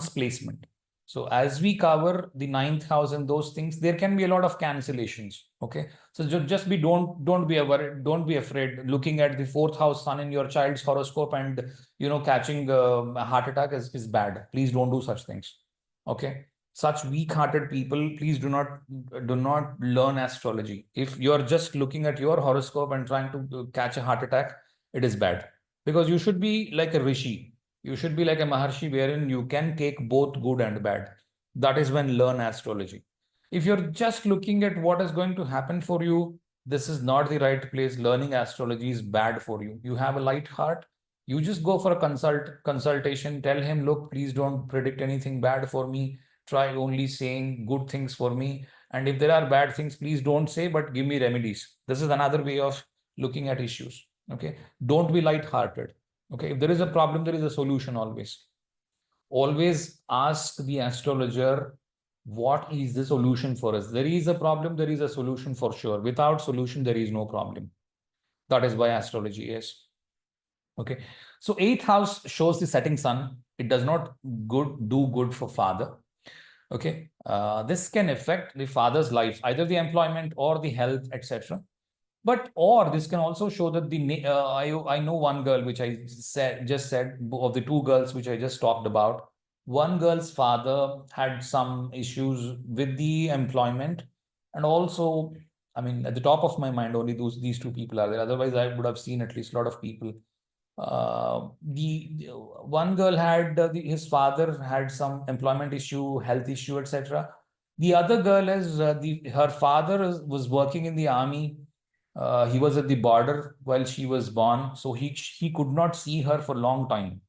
placement. So as we cover the ninth house and those things, there can be a lot of cancellations. Okay. So just don't be worried, don't be afraid. Looking at the fourth house sun in your child's horoscope and catching a heart attack is bad. Please don't do such things. Okay. Such weak-hearted people, please do not learn astrology. If you're just looking at your horoscope and trying to catch a heart attack, it is bad. Because you should be like a rishi. You should be like a Maharshi wherein you can take both good and bad. That is when learn astrology. If you're just looking at what is going to happen for you, this is not the right place. Learning astrology is bad for you. You have a light heart. You just go for a consultation. Tell him, look, please don't predict anything bad for me. Try only saying good things for me. And if there are bad things, please don't say, but give me remedies. This is another way of looking at issues. Okay. Don't be light-hearted. Okay, if there is a problem, there is a solution always. Always ask the astrologer, what is the solution for us? There is a problem, there is a solution for sure. Without solution, there is no problem. That is why astrology is. Okay, so eighth house shows the setting sun. It does not do good for father. Okay, this can affect the father's life, either the employment or the health, etc. But or this can also show that I know one girl which I just said of the two girls which I just talked about. One girl's father had some issues with the employment, and also, I mean, at the top of my mind, only these two people are there. Otherwise, I would have seen at least a lot of people. The one girl had his father had some employment issue, health issue, etc. The other girl is her father was working in the army. He was at the border while she was born, so he could not see her for a long time.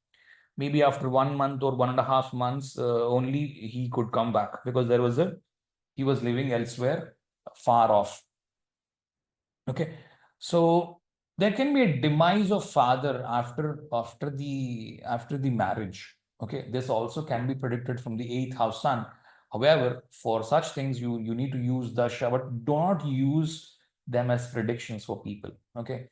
Maybe after 1 month or 1.5 months, only he could come back because he was living elsewhere, far off. Okay, so there can be a demise of father after the marriage. Okay, this also can be predicted from the eighth house sun. However, for such things, you need to use dasha, but do not use them as predictions for people. Okay,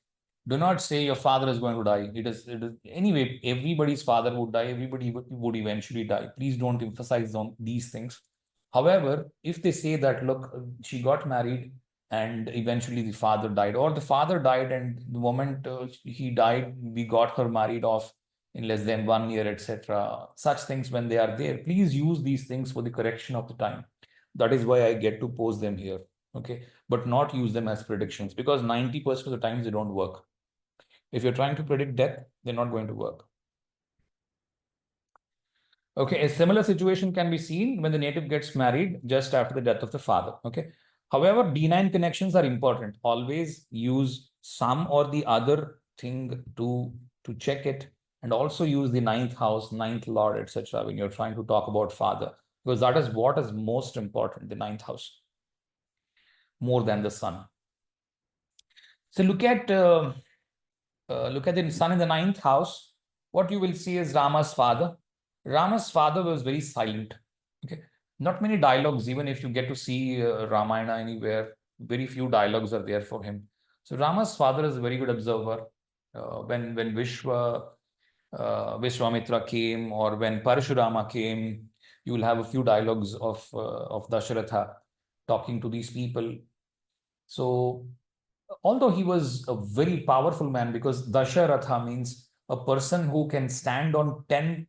do not say your father is going to die. It is anyway. Everybody's father would die. Everybody would eventually die. Please don't emphasize on these things. However, if they say that, look, she got married and eventually the father died, or the father died, and the moment he died, we got her married off in less than 1 year, etc. Such things, when they are there, please use these things for the correction of the time. That is why I get to post them here, okay? But not use them as predictions, because 90% of the times they don't work. If you're trying to predict death, they're not going to work. Okay, a similar situation can be seen when the native gets married just after the death of the father. Okay. However, D9 connections are important. Always use some or the other thing to check it, and also use the ninth house, ninth lord, etc. when you're trying to talk about father, because that is what is most important, the ninth house, more than the sun. So look at the sun in the ninth house. What you will see is Rama's father. Rama's father was very silent. Okay, not many dialogues. Even if you get to see Ramayana anywhere, very few dialogues are there for him. So Rama's father is a very good observer. When Vishwamitra came, or when Parashurama came, you will have a few dialogues of Dasharatha talking to these people. So although he was a very powerful man, because Dasharatha means a person who can stand on 10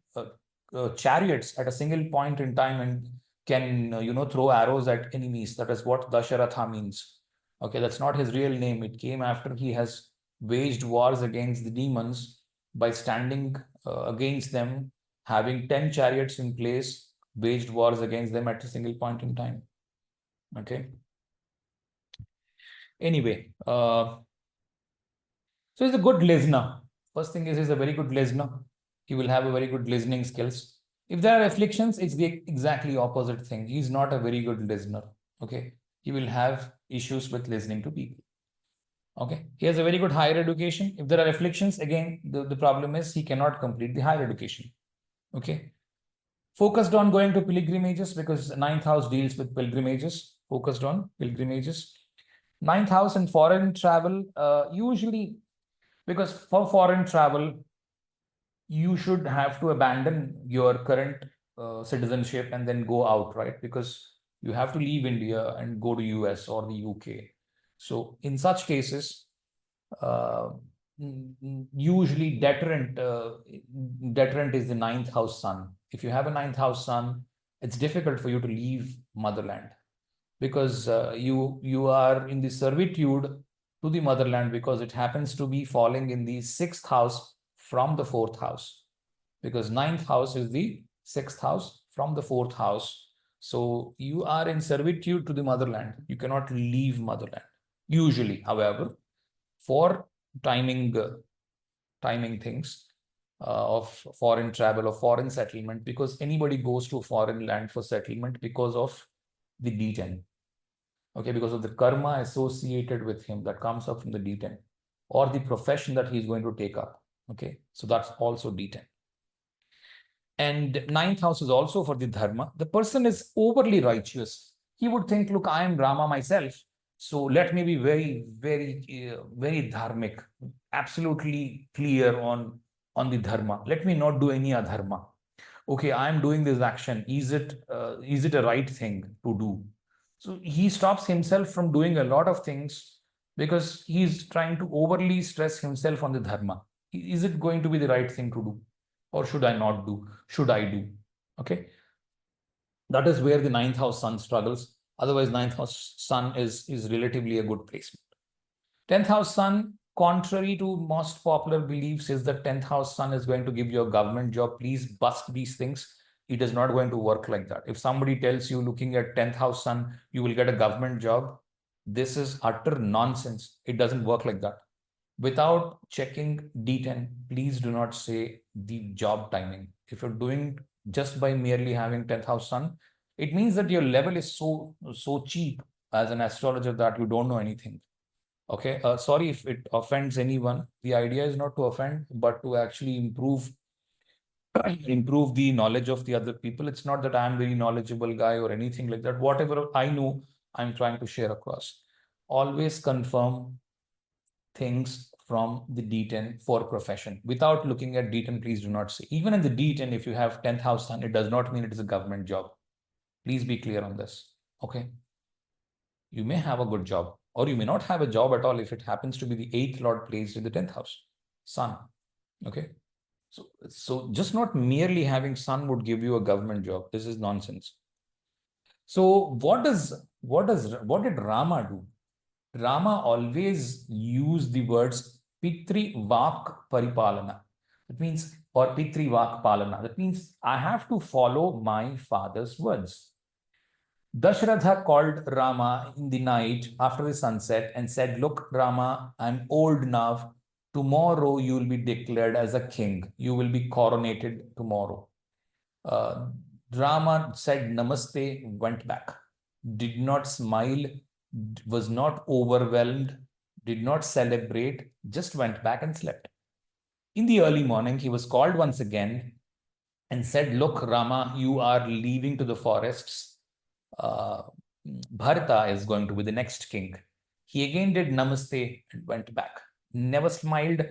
chariots at a single point in time and can, throw arrows at enemies. That is what Dasharatha means. Okay, that's not his real name. It came after he has waged wars against the demons by standing against them, having 10 chariots in place, waged wars against them at a single point in time. Okay. Anyway, so he's a good listener. First thing is he's a very good listener. He will have a very good listening skills. If there are afflictions, it's the exactly opposite thing. He's not a very good listener. Okay. He will have issues with listening to people. Okay. He has a very good higher education. If there are afflictions, again, the problem is he cannot complete the higher education. Okay. Focused on going to pilgrimages, because ninth house deals with pilgrimages. Focused on pilgrimages. Ninth house and foreign travel, usually, because for foreign travel, you should have to abandon your current citizenship and then go out, right? Because you have to leave India and go to US or the UK. So in such cases, uh, usually deterrent is the ninth house sun. If you have a ninth house sun, it's difficult for you to leave motherland, because you are in the servitude to the motherland, because it happens to be falling in the sixth house from the fourth house, because ninth house is the sixth house from the fourth house. So you are in servitude to the motherland. You cannot leave motherland. Usually, however, for timing things of foreign travel or foreign settlement, because anybody goes to a foreign land for settlement because of the D10. Okay, because of the karma associated with him that comes up from the D10, or the profession that he's going to take up. Okay, so that's also D10. And ninth house is also for the dharma. The person is overly righteous. He would think, look, I am Rama myself, so let me be very, very, very dharmic, absolutely clear on the dharma. Let me not do any adharma. Okay, I am doing this action. Is it a right thing to do? So he stops himself from doing a lot of things, because he's trying to overly stress himself on the dharma. Is it going to be the right thing to do? Or should I not do? Should I do? Okay. That is where the ninth house sun struggles. Otherwise, ninth house sun is relatively a good placement. 10th house sun, contrary to most popular beliefs, is that 10th house sun is going to give you a government job. Please bust these things. It is not going to work like that. If somebody tells you looking at 10th house sun, you will get a government job, this is utter nonsense. It doesn't work like that. Without checking D10, please do not say the job timing. If you're doing just by merely having 10th house sun, it means that your level is so cheap as an astrologer that you don't know anything. Okay, sorry if it offends anyone. The idea is not to offend, but to actually improve the knowledge of the other people. It's not that I'm very knowledgeable guy or anything like that. Whatever I know, I'm trying to share across. Always confirm things from the D10 for profession. Without looking at D10, please do not say. Even in the D10, if you have 10th house sun, it does not mean it is a government job. Please be clear on this. Okay. You may have a good job. Or you may not have a job at all if it happens to be the 8th Lord placed in the 10th house, Sun. Okay. So just not merely having Sun would give you a government job. This is nonsense. So what did Rama do? Rama always used the words Pitri Vak Paripalana. That means, or Pitri Vak Palana. That means I have to follow my father's words. Dashratha called Rama in the night after the sunset and said, "Look, Rama, I'm old now. Tomorrow you will be declared as a king. You will be coronated tomorrow." Uh, Rama said namaste, went back, did not smile, was not overwhelmed, did not celebrate, just went back and slept. In the early morning, he was called once again and said, "Look, Rama, you are leaving to the forests. Uh, Bharata is going to be the next king." He again did namaste and went back. Never smiled,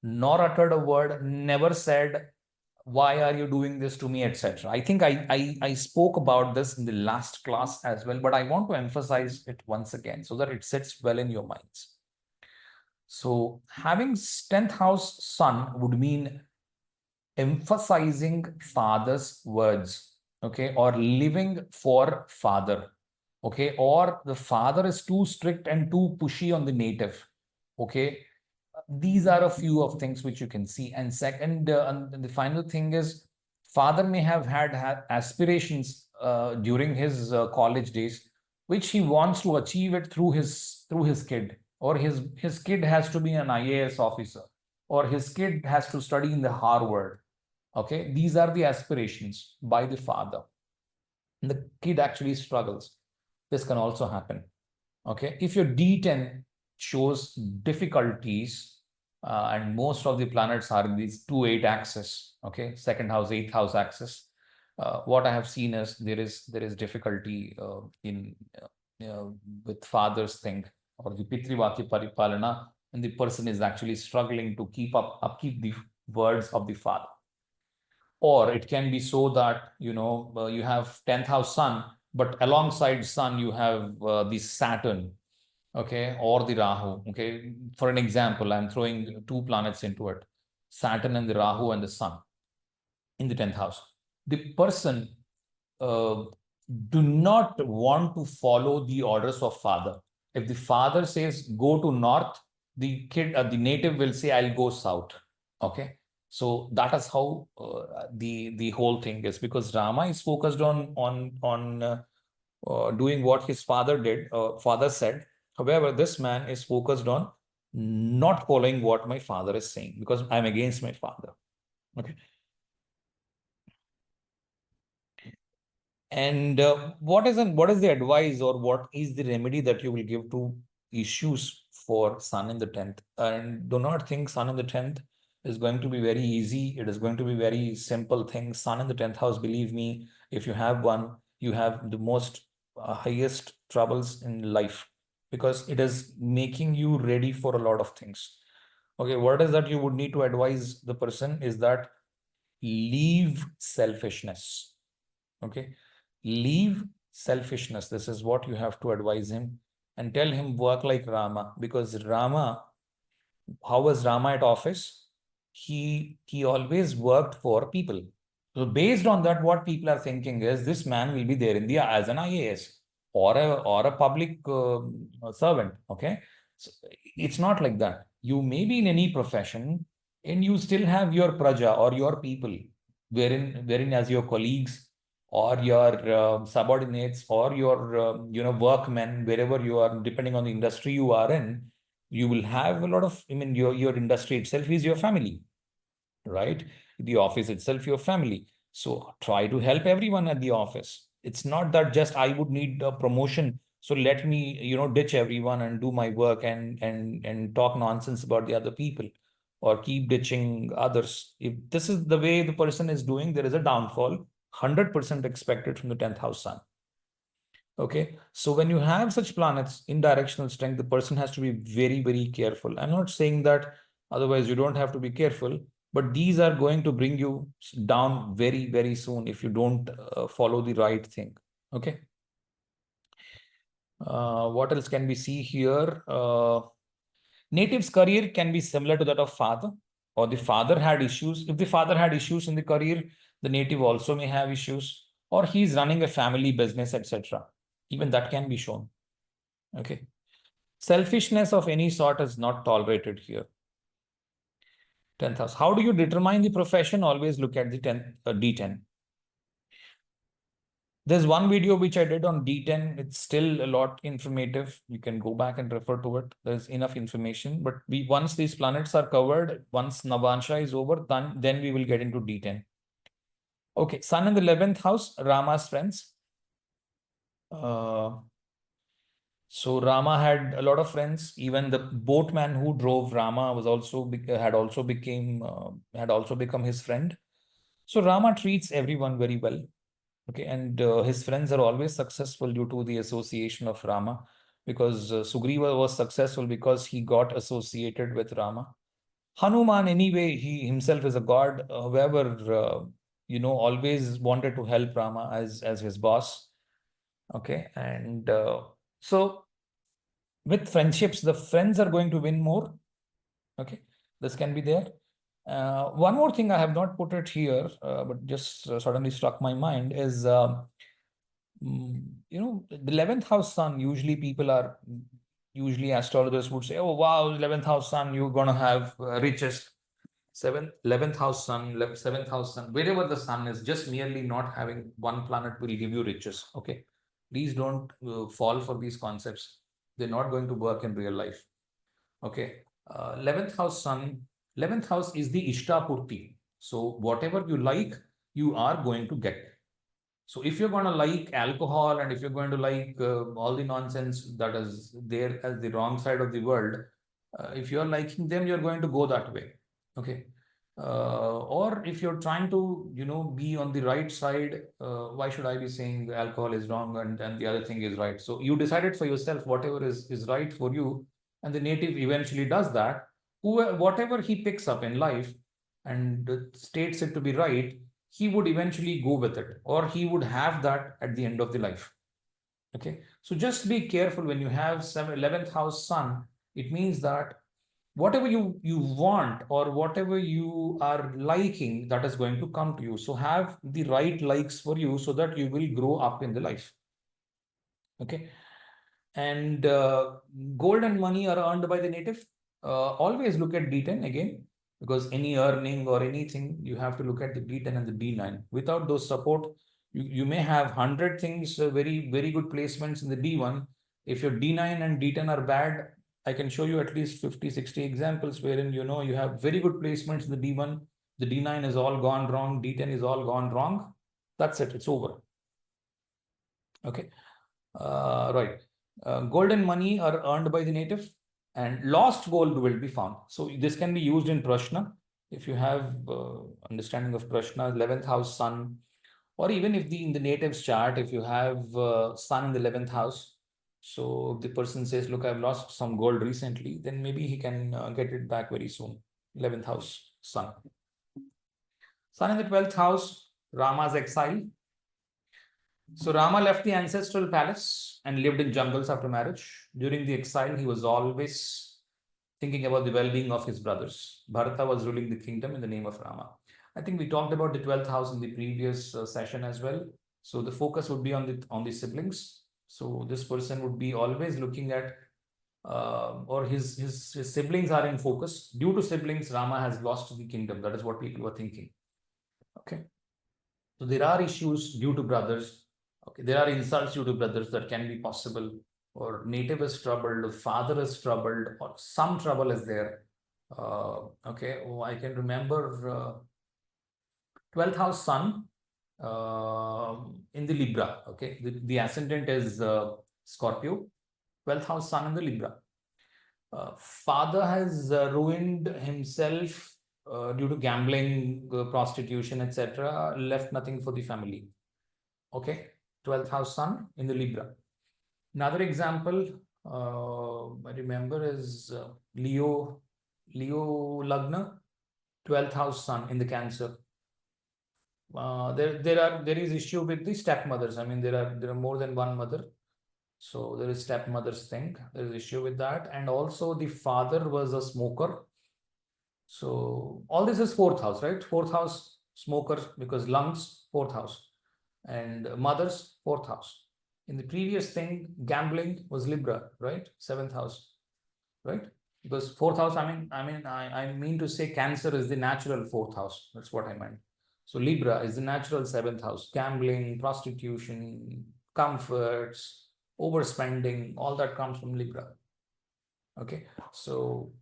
nor uttered a word, never said, "Why are you doing this to me?" etc. I think I spoke about this in the last class as well, but I want to emphasize it once again so that it sits well in your minds. So having 10th house Sun would mean emphasizing father's words, okay, or living for father, okay, or the father is too strict and too pushy on the native, okay. These are a few of things which you can see. And second, and the final thing is, father may have had aspirations during his college days, which he wants to achieve it through his kid, or his kid has to be an IAS officer, or his kid has to study in the Harvard. Okay, these are the aspirations by the father. And the kid actually struggles. This can also happen. Okay, if your D10 shows difficulties, and most of the planets are in these 2-8 axis, okay, second house, 8th house axis. What I have seen is there is difficulty in with father's thing, or the Pitrivaki Paripalana, and the person is actually struggling to upkeep the words of the father. Or it can be so that you have 10th house Sun, but alongside Sun you have the Saturn, okay, or the Rahu. Okay, for an example, I'm throwing 2 planets into it, Saturn and the Rahu and the Sun in the 10th house. The person do not want to follow the orders of father. If the father says go to north, the kid, the native will say, "I'll go south." Okay, so that is how the whole thing is, because Rama is focused on doing what his father did, father said. However, this man is focused on not following what my father is saying, because I'm against my father. Okay. And what is the advice, or what is the remedy that you will give to issues for Sun in the 10th? And do not think Sun in the 10th is going to be very easy. It is going to be very simple thing. Sun in the 10th house, believe me, if you have one, you have the most highest troubles in life, because it is making you ready for a lot of things. Okay, what is that you would need to advise the person is that leave selfishness. Okay, leave selfishness. This is what you have to advise him, and tell him work like Rama, because Rama, how was Rama at office? He always worked for people. So based on that, what people are thinking is this man will be there in the as an IAS or a public servant. Okay, so it's not like that. You may be in any profession and you still have your praja or your people, wherein as your colleagues or your subordinates or your workmen, wherever you are, depending on the industry you are in, you will have a lot of, I mean, your industry itself is your family, right? The office itself, your family. So try to help everyone at the office. It's not that just I would need a promotion, so let me, ditch everyone and do my work and talk nonsense about the other people, or keep ditching others. If this is the way the person is doing, there is a downfall, 100% expected from the 10th house Sun. Okay, so when you have such planets in directional strength, the person has to be very, very careful. I'm not saying that otherwise you don't have to be careful, but these are going to bring you down very, very soon if you don't follow the right thing. Okay. What else can we see here? Native's career can be similar to that of father, or the father had issues. If the father had issues in the career, the native also may have issues, or he's running a family business, etc. Even that can be shown. Okay. Selfishness of any sort is not tolerated here. 10th house. How do you determine the profession? Always look at the D10. There's one video which I did on D10. It's still a lot informative. You can go back and refer to it. There's enough information. But once these planets are covered, once Navansha is over, then we will get into D10. Okay, Sun in the 11th house, Rama's friends. So Rama had a lot of friends. Even the boatman who drove Rama had also become his friend. So Rama treats everyone very well. Okay, and his friends are always successful due to the association of Rama, because Sugriva was successful because he got associated with Rama. Hanuman, anyway, he himself is a god. However, always wanted to help Rama as his boss. Okay, and so with friendships, the friends are going to win more. Okay, this can be there. One more thing I have not put it here, but just suddenly struck my mind is, the 11th house sun, usually astrologers would say, oh, wow, 11th house sun, you're going to have riches. 11th house sun, 7th house sun, wherever the sun is, just merely not having one planet will give you riches. Okay. Please don't fall for these concepts. They're not going to work in real life. Okay. 11th house sun, 11th house is the Ishtapurti. So whatever you like, you are going to get. So if you're going to like alcohol, and if you're going to like all the nonsense that is there as the wrong side of the world, if you're liking them, you're going to go that way. Okay. Or if you're trying to, be on the right side, why should I be saying alcohol is wrong and the other thing is right? So you decided for yourself whatever is right for you, and the native eventually does that. Whatever he picks up in life and states it to be right, he would eventually go with it, or he would have that at the end of the life. Okay. So just be careful when you have 11th house sun. It means that whatever you want, or whatever you are liking, that is going to come to you. So have the right likes for you so that you will grow up in the life. Okay. And gold and money are earned by the native. Always look at D10 again, because any earning or anything, you have to look at the D10 and the D9. Without those support, you may have 100 things, very, very good placements in the D1. If your D9 and D10 are bad, I can show you at least 50, 60 examples wherein, you have very good placements in the D1. The D9 is all gone wrong. D10 is all gone wrong. That's it. It's over. Okay. Right. Gold and money are earned by the native, and lost gold will be found. So this can be used in Prashna. If you have understanding of Prashna, 11th house sun, or even if in the native's chart, if you have sun in the 11th house, so if the person says, look, I've lost some gold recently, then maybe he can get it back very soon. 11th house sun. Sun in the 12th house, Rama's exile. So Rama left the ancestral palace and lived in jungles after marriage. During the exile, he was always thinking about the well-being of his brothers. Bharata was ruling the kingdom in the name of Rama. I think we talked about the 12th house in the previous session as well. So the focus would be on the siblings. So this person would be always looking at, or his siblings are in focus. Due to siblings, Rama has lost the kingdom. That is what people were thinking. Okay. So there are issues due to brothers. Okay, there are insults due to brothers that can be possible, or native is troubled, father is troubled, or some trouble is there. Okay, I can remember 12th house sun in the Libra. Okay, the ascendant is Scorpio. 12th house sun in the Libra. Father has ruined himself due to gambling, prostitution, etc. Left nothing for the family. Okay, 12th house sun in the Libra. Another example I remember is Leo Lagna, 12th house sun in the Cancer. There is issue with the stepmothers. I mean, there are more than one mother. So there is stepmother's thing. There is issue with that. And also the father was a smoker. So all this is fourth house, right? Fourth house, smoker, because lungs, fourth house. And mother's fourth house. In the previous thing, gambling was Libra, right? Seventh house, right? Because fourth house, I mean to say Cancer is the natural fourth house. That's what I meant. So Libra is the natural seventh house. Gambling, prostitution, comforts, overspending, all that comes from Libra. Okay, so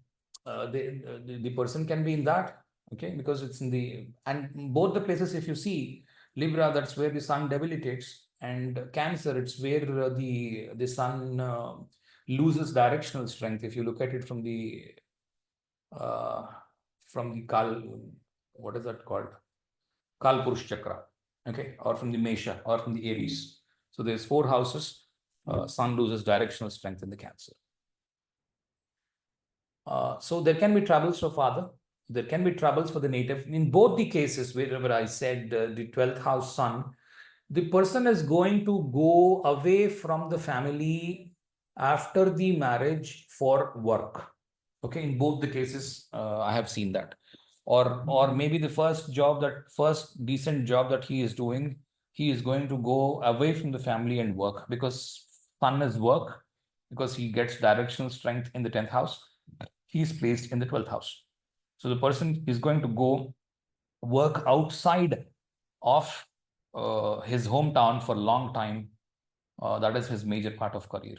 the person can be in that. Okay, because it's in the, and both the places, if you see Libra, that's where the sun debilitates, and Cancer, it's where the sun loses directional strength. If you look at it from the Kal, what is that called? Kal Purush Chakra, okay, or from the Mesha, or from the Aries. So there's four houses. Sun loses directional strength in the Cancer. So there can be troubles for father. There can be troubles for the native. In both the cases, wherever I said the 12th house sun, the person is going to go away from the family after the marriage for work. Okay, in both the cases, I have seen that. Or maybe the first decent job that he is doing, he is going to go away from the family and work, because sun is work, because he gets directional strength in the 10th house. He is placed in the 12th house. So the person is going to go work outside of his hometown for a long time. That is his major part of career.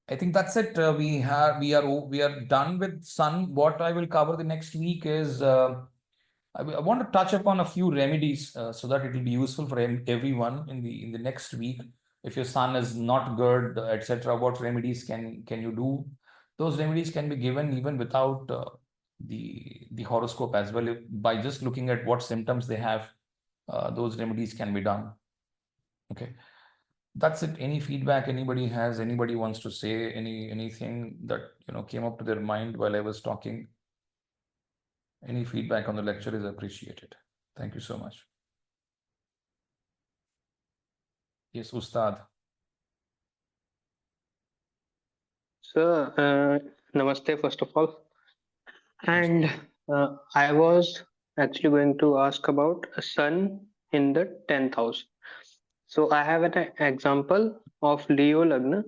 I think that's it. We are done with sun. What I will cover the next week is I want to touch upon a few remedies so that it will be useful for everyone in the next week. If your sun is not good, etc., what remedies can you do? Those remedies can be given even without the horoscope as well. By just looking at what symptoms they have, those remedies can be done. Okay, that's it. Any feedback anybody has? Anybody wants to say anything that came up to their mind while I was talking? Any feedback on the lecture is appreciated. Thank you so much. Yes, Ustad. Sir, namaste first of all. And I was actually going to ask about a sun in the 10th house. So I have an example of Leo Lagna.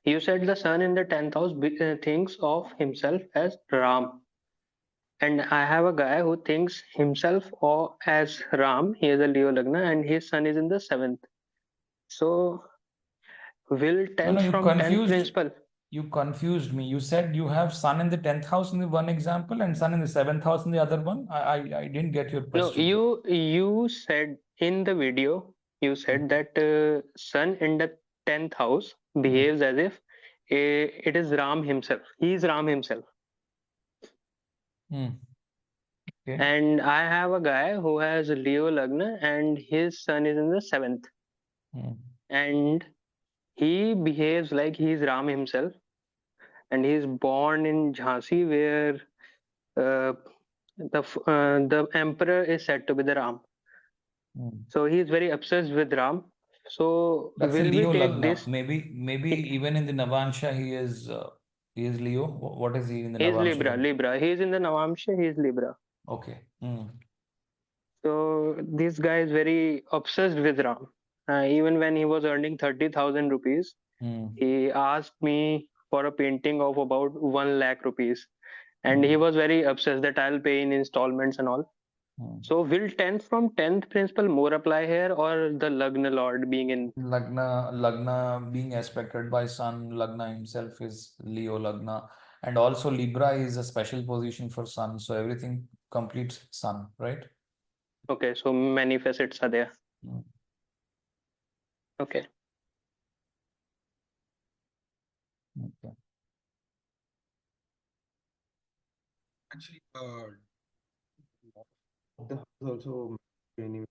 You said the sun in the 10th house thinks of himself as Ram. And I have a guy who thinks himself or as Ram. He is a Leo Lagna and his sun is in the 7th. So will No, 10th from 10th principle? you confused me. You said you have sun in the 10th house in the one example and sun in the 7th house in the other one. I didn't get your No, question. you said in the video, you said that sun in the 10th house behaves as if it is Ram himself. He is Ram himself. Okay. And I have a guy who has Leo Lagna and his sun is in the 7th. And he behaves like he is Ram himself. And he is born in Jhansi, where the emperor is said to be the Ram. So he is very obsessed with Ram. So That's will we Leo take Lagna. this? Maybe even in the Navansha he is Leo. What is he in the He is Navansha? Libra. He is in the Navamsha. He is Libra. Okay. So this guy is very obsessed with Ram. Even when he was earning 30,000 rupees, he asked me for a painting of about 1 lakh rupees, and he was very obsessed that I'll pay in installments and all. So will 10th from 10th principle more apply here, or the Lagna Lord being in Lagna being aspected by Sun, Lagna himself is Leo Lagna, and also Libra is a special position for Sun, so everything completes Sun, right? Okay, so many facets are there. Okay. Okay. Actually, also many.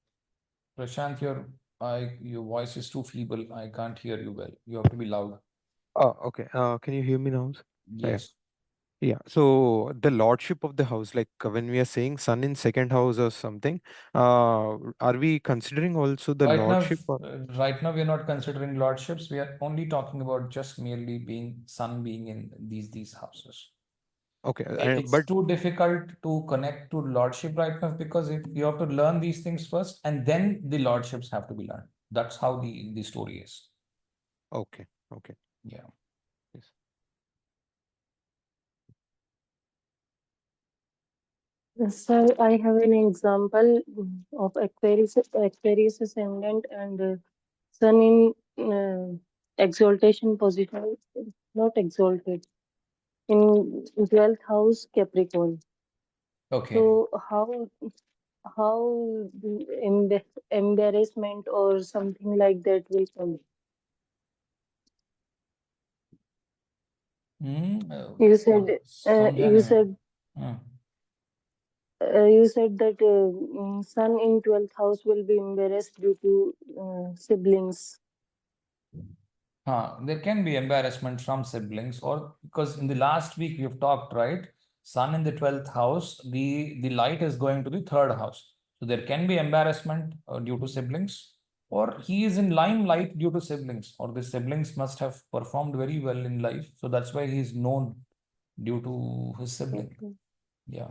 Prashant, your voice is too feeble. I can't hear you well. You have to be loud. Oh, okay. Can you hear me now? Yes. Yeah, so the lordship of the house, like when we are saying sun in second house or something, are we considering also the Right now, lordship? right now we are not considering lordships. We are only talking about just merely being sun being in these houses. Okay, It's but too difficult to connect to lordship right now because if you have to learn these things first and then the lordships have to be learned. That's how the story is. okay, okay. Yeah. Yes. So I have an example of Aquarius ascendant and Sun in exaltation position, not exalted, in 12th house Capricorn. Okay. So how embarrassment or something like that will come? You said समझा you नहीं मैं. said you said that Sun in 12th house will be embarrassed due to siblings. There can be embarrassment from siblings, or because in the last week we've talked, right? Sun in the 12th house, the light is going to the third house. So there can be embarrassment due to siblings, or he is in limelight due to siblings, or the siblings must have performed very well in life. So that's why he is known due to his sibling. Okay. Yeah.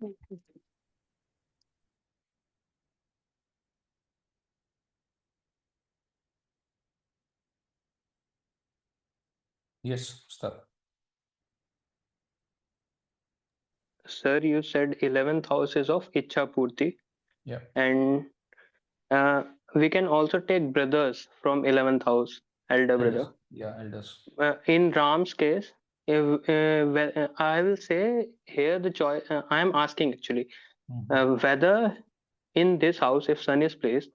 Okay. Yes, stop. Sir, you said 11th house is of Ichha Purti, Yeah. and uh, we can also take brothers from 11th house, elder Elders. brother. Yeah, elders. In Ram's case, if, I will say here the choice, I am asking actually, whether in this house, if Sun is placed,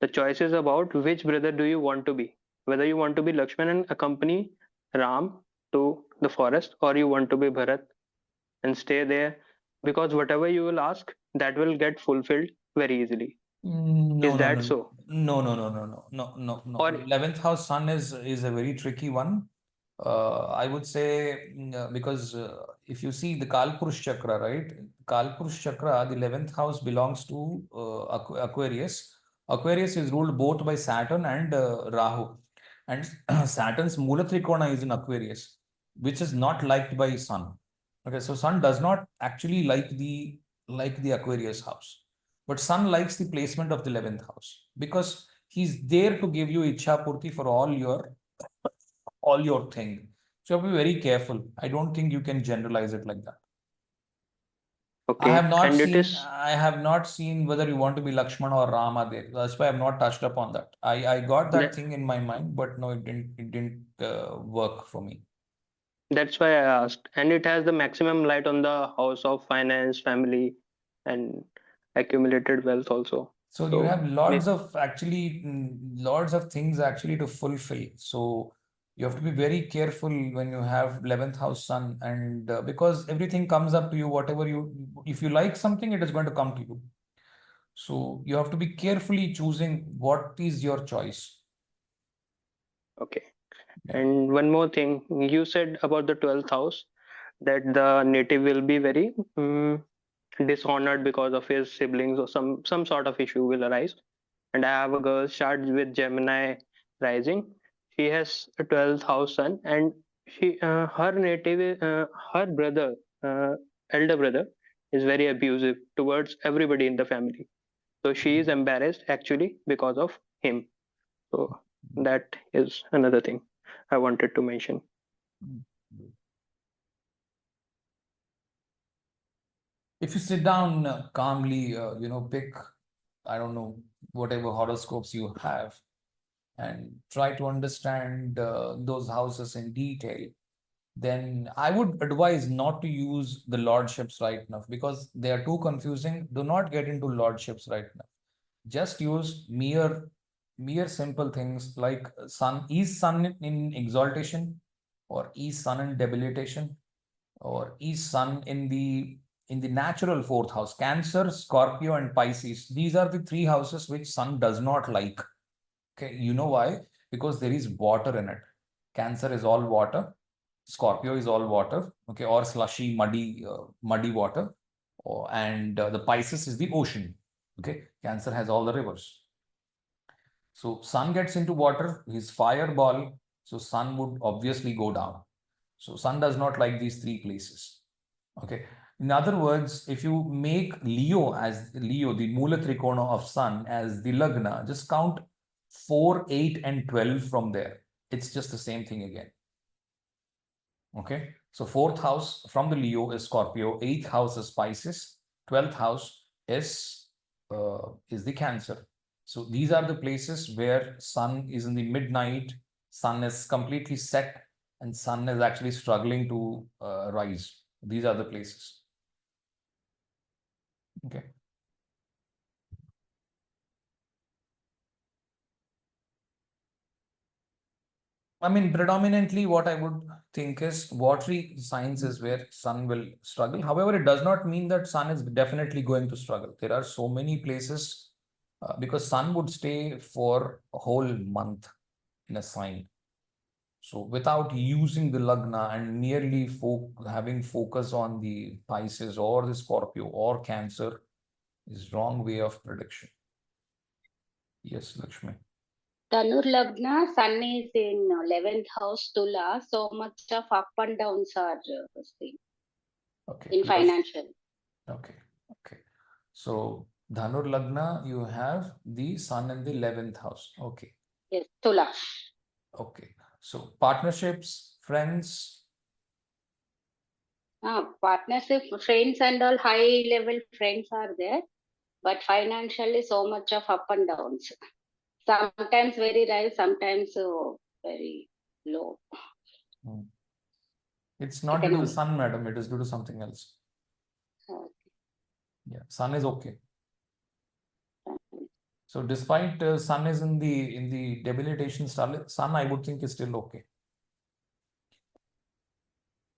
the choice is about which brother do you want to be. Whether you want to be Lakshman and accompany Ram to the forest, or you want to be Bharat and stay there, because whatever you will ask, that will get fulfilled very easily. No, Is no, that no, so? no. Or 11th house sun is a very tricky one. I would say because if you see the Kalpurush chakra, right? Kalpurush chakra, the 11th house belongs to Aquarius. Aquarius is ruled both by Saturn and Rahu, and Saturn's Mula Trikona is in Aquarius, which is not liked by Sun. Okay, so Sun does not actually like the Aquarius house. But Sun likes the placement of the 11th house because he's there to give you Ichha Purti for all your thing. So you have to be very careful. I don't think you can generalize it like that. okay, and it is I have not seen whether you want to be Lakshman or Rama there. That's why I've not touched upon that. I got that that thing in my mind, but no, it didn't work for me. that's why I asked. And it has the maximum light on the house of finance, family, and accumulated wealth also. So you So have lots of things actually to fulfill. So you have to be very careful when you have 11th house sun, and because everything comes up to you, if you like something, it is going to come to you. So you have to be carefully choosing what is your choice. okay. Yeah. And one more thing, you said about the 12th house that the native will be very dishonored because of his siblings, or some sort of issue will arise. And I have a girl chart with Gemini rising. She has a 12th house sun, and her native her brother, uh, elder brother, is very abusive towards everybody in the family. So she is embarrassed actually because of him. So that is another thing I wanted to mention. If you sit down calmly, pick, I don't know, whatever horoscopes you have, and try to understand those houses in detail, then I would advise not to use the lordships right now because they are too confusing. Do not get into lordships right now. Just use mere simple things like sun in exaltation, or is sun in debilitation, or is sun in the natural fourth house. Cancer, Scorpio, and Pisces. These are the three houses which sun does not like. Okay, you know why? Because there is water in it. Cancer is all water. Scorpio is all water, okay, or slushy, muddy water. And the Pisces is the ocean, okay. Cancer has all the rivers. So sun gets into water, his fireball, so sun would obviously go down. So sun does not like these three places, okay. In other words, if you make Leo, the Mula Trikona of sun, as the Lagna, just count 4, 8 and 12 from there. It's just the same thing again. Okay, so 4th house from the Leo is Scorpio, 8th house is Pisces, 12th house is the Cancer. So these are the places where sun is in the midnight, sun is completely set, and sun is actually struggling to rise. These are the places. Okay. I mean, predominantly what I would think is watery signs is where sun will struggle. However, it does not mean that sun is definitely going to struggle. There are so many places because sun would stay for a whole month in a sign. So without using the Lagna and merely having focus on the Pisces or the Scorpio or Cancer is wrong way of prediction. Yes, Lakshmi. Dhanur Lagna, Sun is in 11th house Tula, so much of up and downs are seen Okay. in financial. Okay. Okay. So Dhanur Lagna, you have the Sun in the 11th house. Okay. Yes, Tula. Okay. So partnerships, friends. Partnership, friends and all high level friends are there, but financially so much of up and downs. Sometimes very rise, sometimes very low. It's not due to the sun, madam. It is due to something else. Okay. Yeah, sun is okay. So despite sun is in the debilitation star, sun I would think is still okay.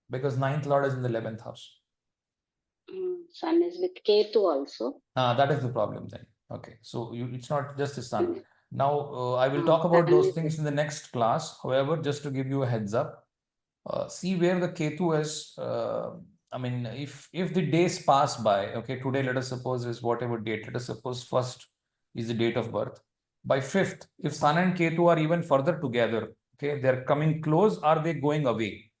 Because 9th lord is in the 11th house. Sun is with Ketu also. That is the problem then. Okay, so it's not just the sun. Now I will talk about those things in the next class. However, just to give you a heads up, see where the Ketu is. I mean, if the days pass by, okay, today let us suppose is whatever date. Let us suppose 1st is the date of birth. By 5th, if Sun and Ketu are even further together, okay, they're coming close, are they going away?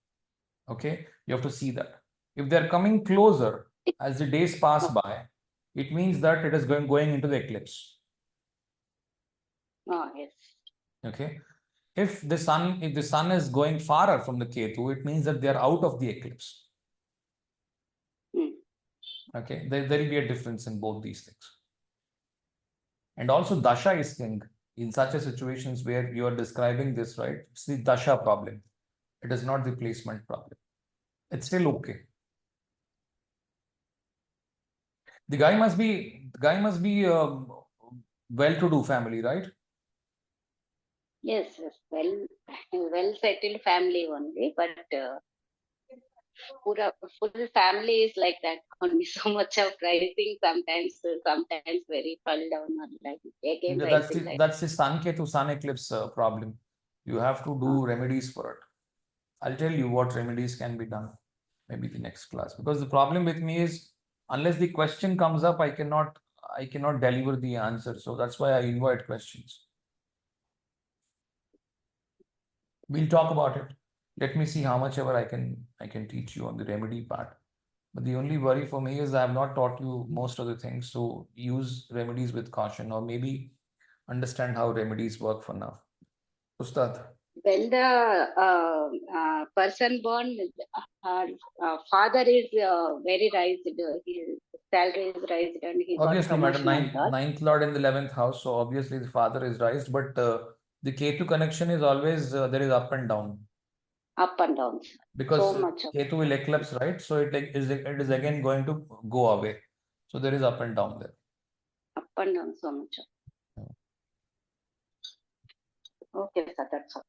Okay, you have to see that. If they're coming closer as the days pass by, it means that it is going into the eclipse. Yes. Okay. If the sun is going farther from the Ketu, it means that they are out of the eclipse. Okay, there will be a difference in both these things. And also Dasha is king in such a situations where you are describing this, right? It's the Dasha problem. It is not the placement problem. It's still okay. The guy must be well-to-do family, right? Yes, well settled family only, but full family is like that only. So much of rising, sometimes very fall down or like again rising. That's the Sun Ketu Sun eclipse problem. You have to do remedies for it. I'll tell you what remedies can be done maybe the next class, because the problem with me is unless the question comes up, I cannot deliver the answer. So that's why I invite questions. We'll talk about it. Let me see how much ever I can teach you on the remedy part. But the only worry for me is I have not taught you most of the things. So use remedies with caution, or maybe understand how remedies work for now. Ustad. When the person born, father is very raised, his salary is raised, and he Obviously, got madam, promotion and all. ninth lord in the 11th house. So obviously the father is raised, but the Ketu connection is always there is up and down. Up and down. Because so much Ketu will eclipse, right? So it is again going to go away. So there is up and down there. Up and down so much. Okay, sir, that's all.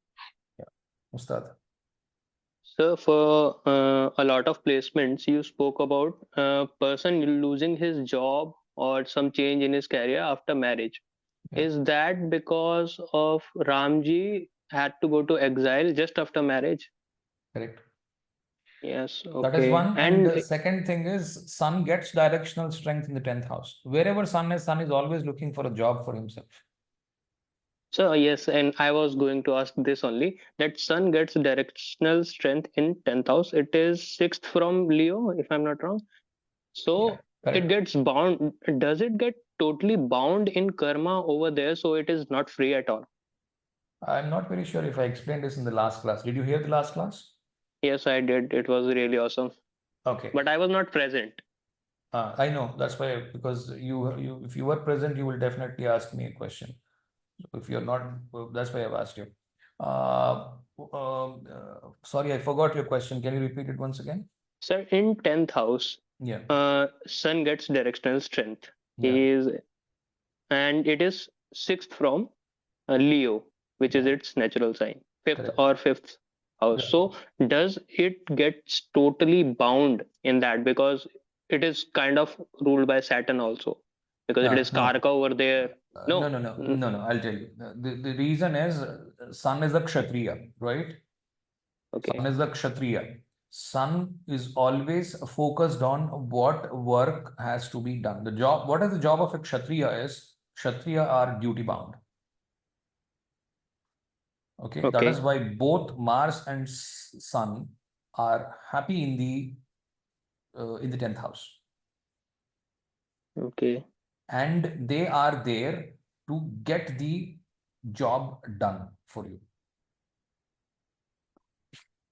Yeah. Ustad. So for a lot of placements, you spoke about a person losing his job or some change in his career after marriage. Yeah. Is that because of Ramji had to go to exile just after marriage? Correct. Yes, That is okay. one. And the And second thing is sun gets directional strength in the 10th house. Wherever sun is always looking for a job for himself. so, yes, and I was going to ask this only, that Sun gets directional strength in 10th house. It is sixth from Leo, if I'm not wrong. Yeah, So it correct. gets bound. Does it get totally bound in karma over there? So it is not free at all. I'm not very sure if I explained this in the last class. Did you hear the last class? Yes, I did. It was really awesome. Okay. But I was not present. I know that's why, because if you were present, you will definitely ask me a question. If you're not, that's why I've asked you. Sorry, I forgot your question. Can you repeat it once again? Sir, in 10th house, Yeah, Sun gets directional strength. yeah, He is, and it is sixth from Leo, which is yeah, its natural sign, fifth correct. or fifth house. Yeah. So does it gets totally bound in that, because it is kind of ruled by Saturn also, because it is No, Karaka over there. no, No. no, no, Mm, no, no. I'll tell you. The reason is sun is a Kshatriya, right? Sun okay. is the Kshatriya. Sun is always focused on what work has to be done. The job, what is the job of a Kshatriya is Kshatriya are duty bound. Okay, that is Okay. why both Mars and Sun are happy in the 10th house, Okay. and they are there to get the job done for you.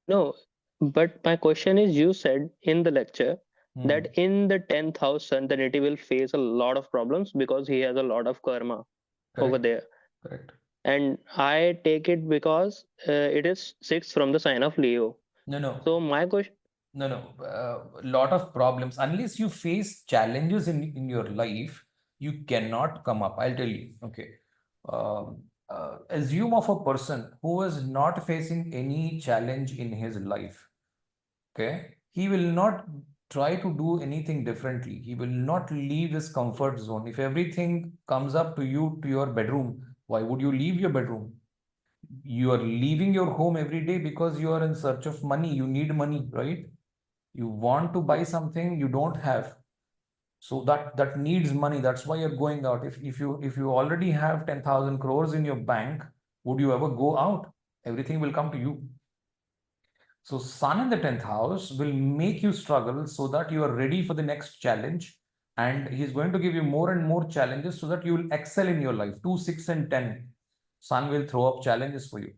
No, but my question is, you said in the lecture Hmm, that in the 10th house, Sun, the native will face a lot of problems because he has a lot of karma over correct, there. correct. And I take it because it is sixth from the sign of Leo. No, no, So my question, no, no. Lot of problems. Unless you face challenges in your life, you cannot come up. I'll tell you. Okay. Assume of a person who is not facing any challenge in his life. Okay, he will not try to do anything differently. He will not leave his comfort zone. If everything comes up to you to your bedroom, why would you leave your bedroom? You are leaving your home every day because you are in search of money. You need money, right? You want to buy something you don't have. So that needs money. That's why you're going out. If you already have 10,000 crores in your bank, would you ever go out? Everything will come to you. So Sun in the 10th house will make you struggle so that you are ready for the next challenge. And he's going to give you more and more challenges so that you will excel in your life. 2, 6, and 10. Sun will throw up challenges for you.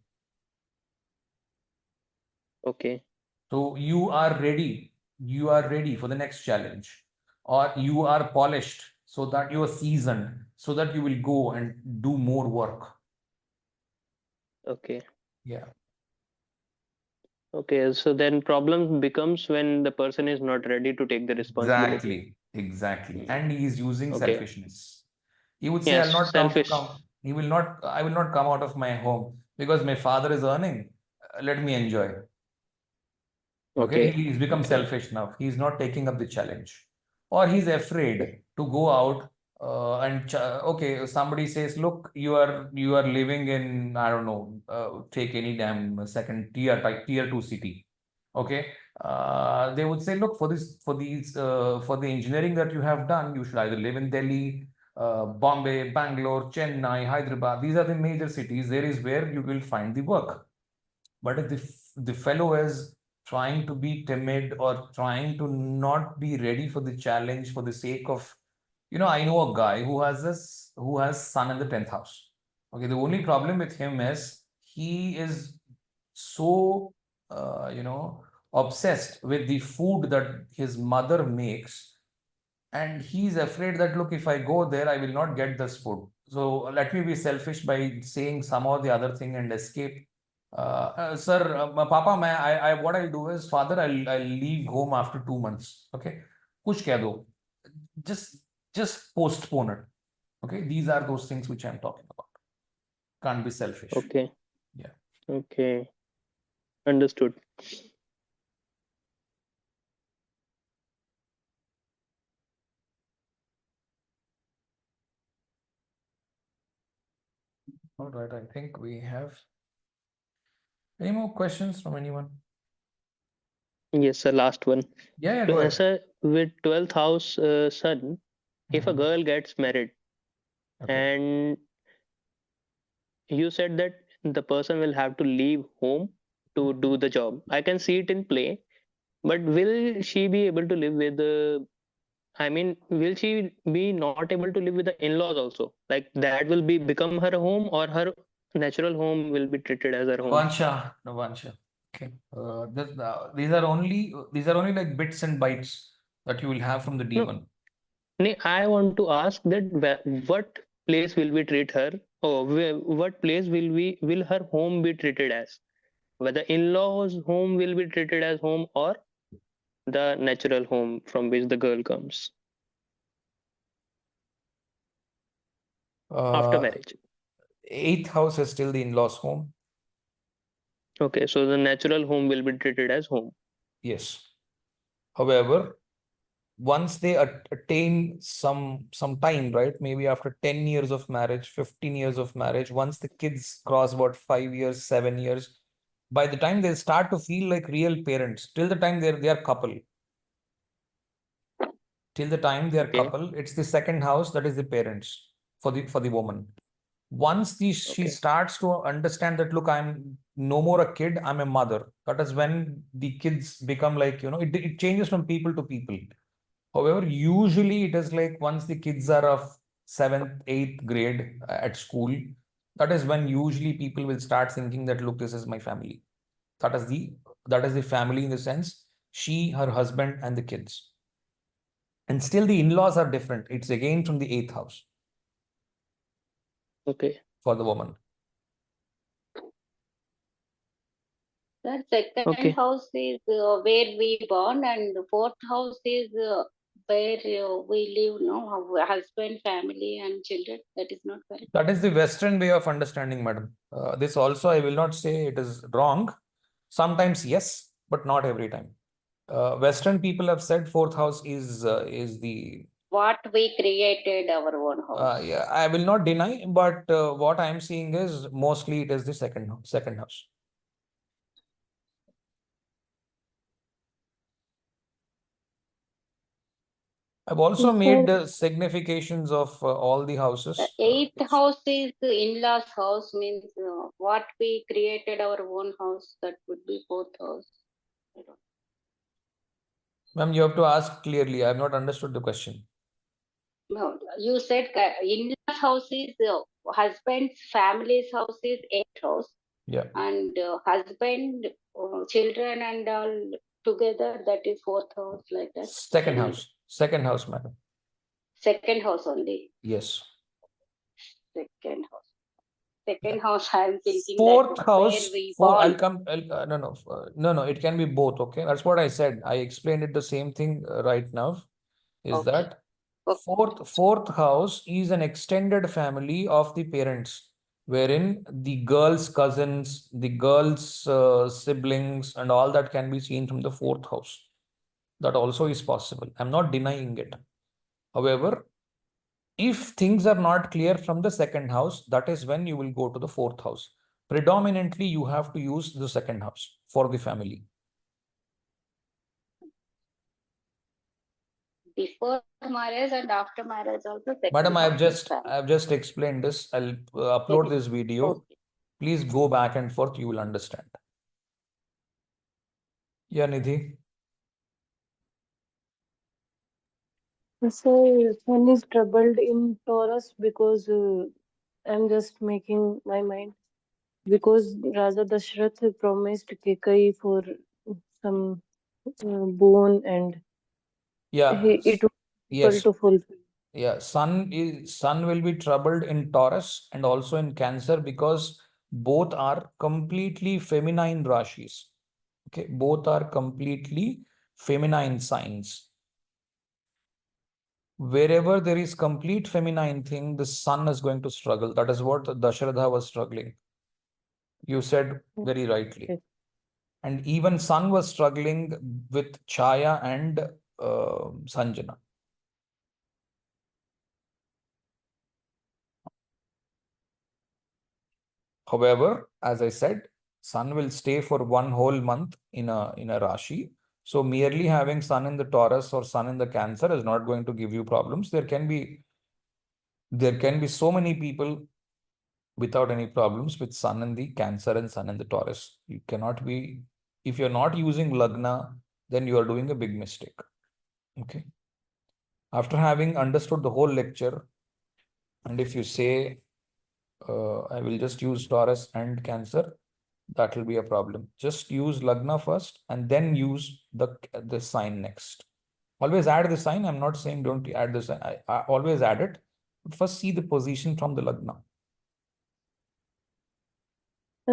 okay, So you are ready. You are ready for the next challenge. Or you are polished so that you are seasoned, so that you will go and do more work. okay, Yeah. okay. So then problem becomes when the person is not ready to take the responsibility. Exactly. Exactly. Mm, And he is using okay. selfishness. He would say, Yes, I'll not selfish. he will not, I will not come out of my home because my father is earning. Let me enjoy. Okay, Okay, he's become okay, selfish now. He's not taking up the challenge, or he's afraid to go out. Okay, somebody says, "Look, you are living in, I don't know, take any damn second tier type tier two city." Okay, they would say, "Look, for the engineering that you have done, you should either live in Delhi, Bombay, Bangalore, Chennai, Hyderabad. These are the major cities. There is where you will find the work." But if the fellow is trying to be timid or trying to not be ready for the challenge for the sake of, I know a guy who has sun in the 10th house. Okay, the only problem with him is he is so, obsessed with the food that his mother makes, and he's afraid that, look, if I go there, I will not get this food. So let me be selfish by saying some or the other thing and escape. Sir, Papa, what I'll do is, Father, I'll leave home after 2 months. Okay, kuch keh do. Just, just postpone it. Okay, these are those things which I'm talking about. Can't be selfish. okay, Yeah. okay. Understood. All right. I think we have any more questions from anyone? Yes, sir. Last one. Yeah, go ahead. Sir, with 12th house sun, if a Mhm. girl gets married Okay. and you said that the person will have to leave home to do the job, I can see it in play, but will she be able to live with the I mean, will she be not able to live with the in-laws also? Like that will be become her home, or her natural home will be treated as her home? Navansha. Okay. These are only like bits and bytes that you will have from the No, D1. no, I want to ask that what place will we treat her, or what place will her home be treated as? Whether in-laws' home will be treated as home, or the natural home from which the girl comes after Uh, marriage. Eighth house is still the in-laws' home. Okay, so the natural home will be treated as home. Yes. However, once they attain some time, right? Maybe after 10 years of marriage, 15 years of marriage, once the kids cross about 5 years, 7 years, by the time they start to feel like real parents, till the time they are couple. Till the time they are Okay, couple, it's the second house that is the parents for the woman. Once she okay, starts to understand that, look, I'm no more a kid, I'm a mother. That is when the kids become like, it changes from people to people. However, usually it is like once the kids are of seventh, eighth grade at school, that is when usually people will start thinking that, look, this is my family. That is the family in the sense she, her husband, and the kids. And still the in-laws are different. It's again from the eighth house okay. for the woman. That second Okay. house is where we born, and the fourth house is where we live, no, our husband, family, and children. That is not correct. That is the Western way of understanding, madam. This also, I will not say it is wrong. Sometimes yes, but not every time. Western people have said fourth house is the What we created our own house. yeah. I will not deny, but what I am seeing is mostly it is the second house. I've also Yes, made sir. significations of all the The houses. eighth house is the in-laws house, means what we created our own house. That would be fourth house. I don't Ma'am, you have to ask clearly. I have not understood the question. No, you said in-laws house is husband's family's house is eighth house, Yeah. and husband, children, and all together, that is fourth house, like that. Second And house. Second house, madam. second house only. Yes. Second house. Yeah. Second house, I am thinking that Fourth where house. we For I'll born. come. No. It can be both. Okay, that's what I said. I explained it the same thing right now. Is Okay. that Okay. fourth house is an extended family of the parents, wherein the girl's cousins, the girl's siblings, and all that can be seen from the fourth house. That also is possible. I'm not denying it. However, if things are not clear from the second house, that is when you will go to the fourth house. Predominantly, you have to use the second house for the family. Before marriage and after marriage also, second Madam, house is family. I have just explained this. I'll upload this video. Okay. Please go back and forth. You will understand. Yeah, Nidhi. So sun is troubled in Taurus because I'm just making my mind. Because Raja Dashrath promised Kekai for some boon, and Yeah. it was difficult Yes. to fulfill. Yeah. Sun will be troubled in Taurus and also in Cancer because both are completely feminine rashis. Okay. Both are completely feminine signs. Wherever there is complete feminine thing, the sun is going to struggle. That is what Dashratha was struggling. You said very rightly. Yes. And even sun was struggling with Chaya and Sanjana. However, as I said, sun will stay for one whole month in a Rashi. So merely having sun in the Taurus or sun in the Cancer is not going to give you problems. There can be so many people without any problems with sun in the Cancer and sun in the Taurus. You cannot be, if you're not using Lagna, then you are doing a big mistake. Okay. After having understood the whole lecture, and if you say, I will just use Taurus and Cancer, that will be a problem. Just use Lagna first and then use the sign next. Always add the sign. I'm not saying don't add the sign. I always add it. But first see the position from the Lagna.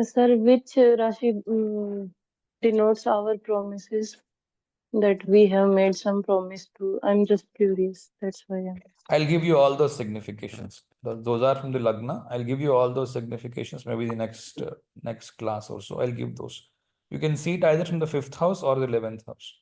Sir, which Rashi denotes our promises that we have made some promise to? I'm just curious. That's why I'm. I'll give you all those significations. Those are from the Lagna. I'll give you all those significations. Maybe the next class or so. I'll give those. You can see it either from the 5th house or the 11th house.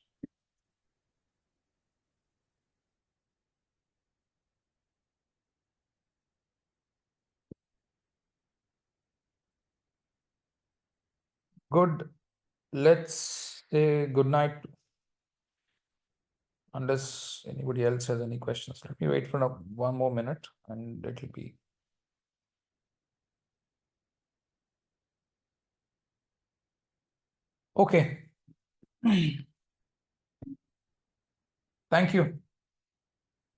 Good. Let's say good night. Unless anybody else has any questions. Let me wait for one more minute and it'll be. Okay. Thank you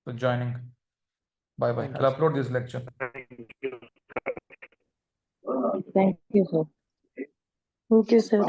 for joining. Bye-bye. I'll upload this lecture. Thank you, sir. Thank you, sir.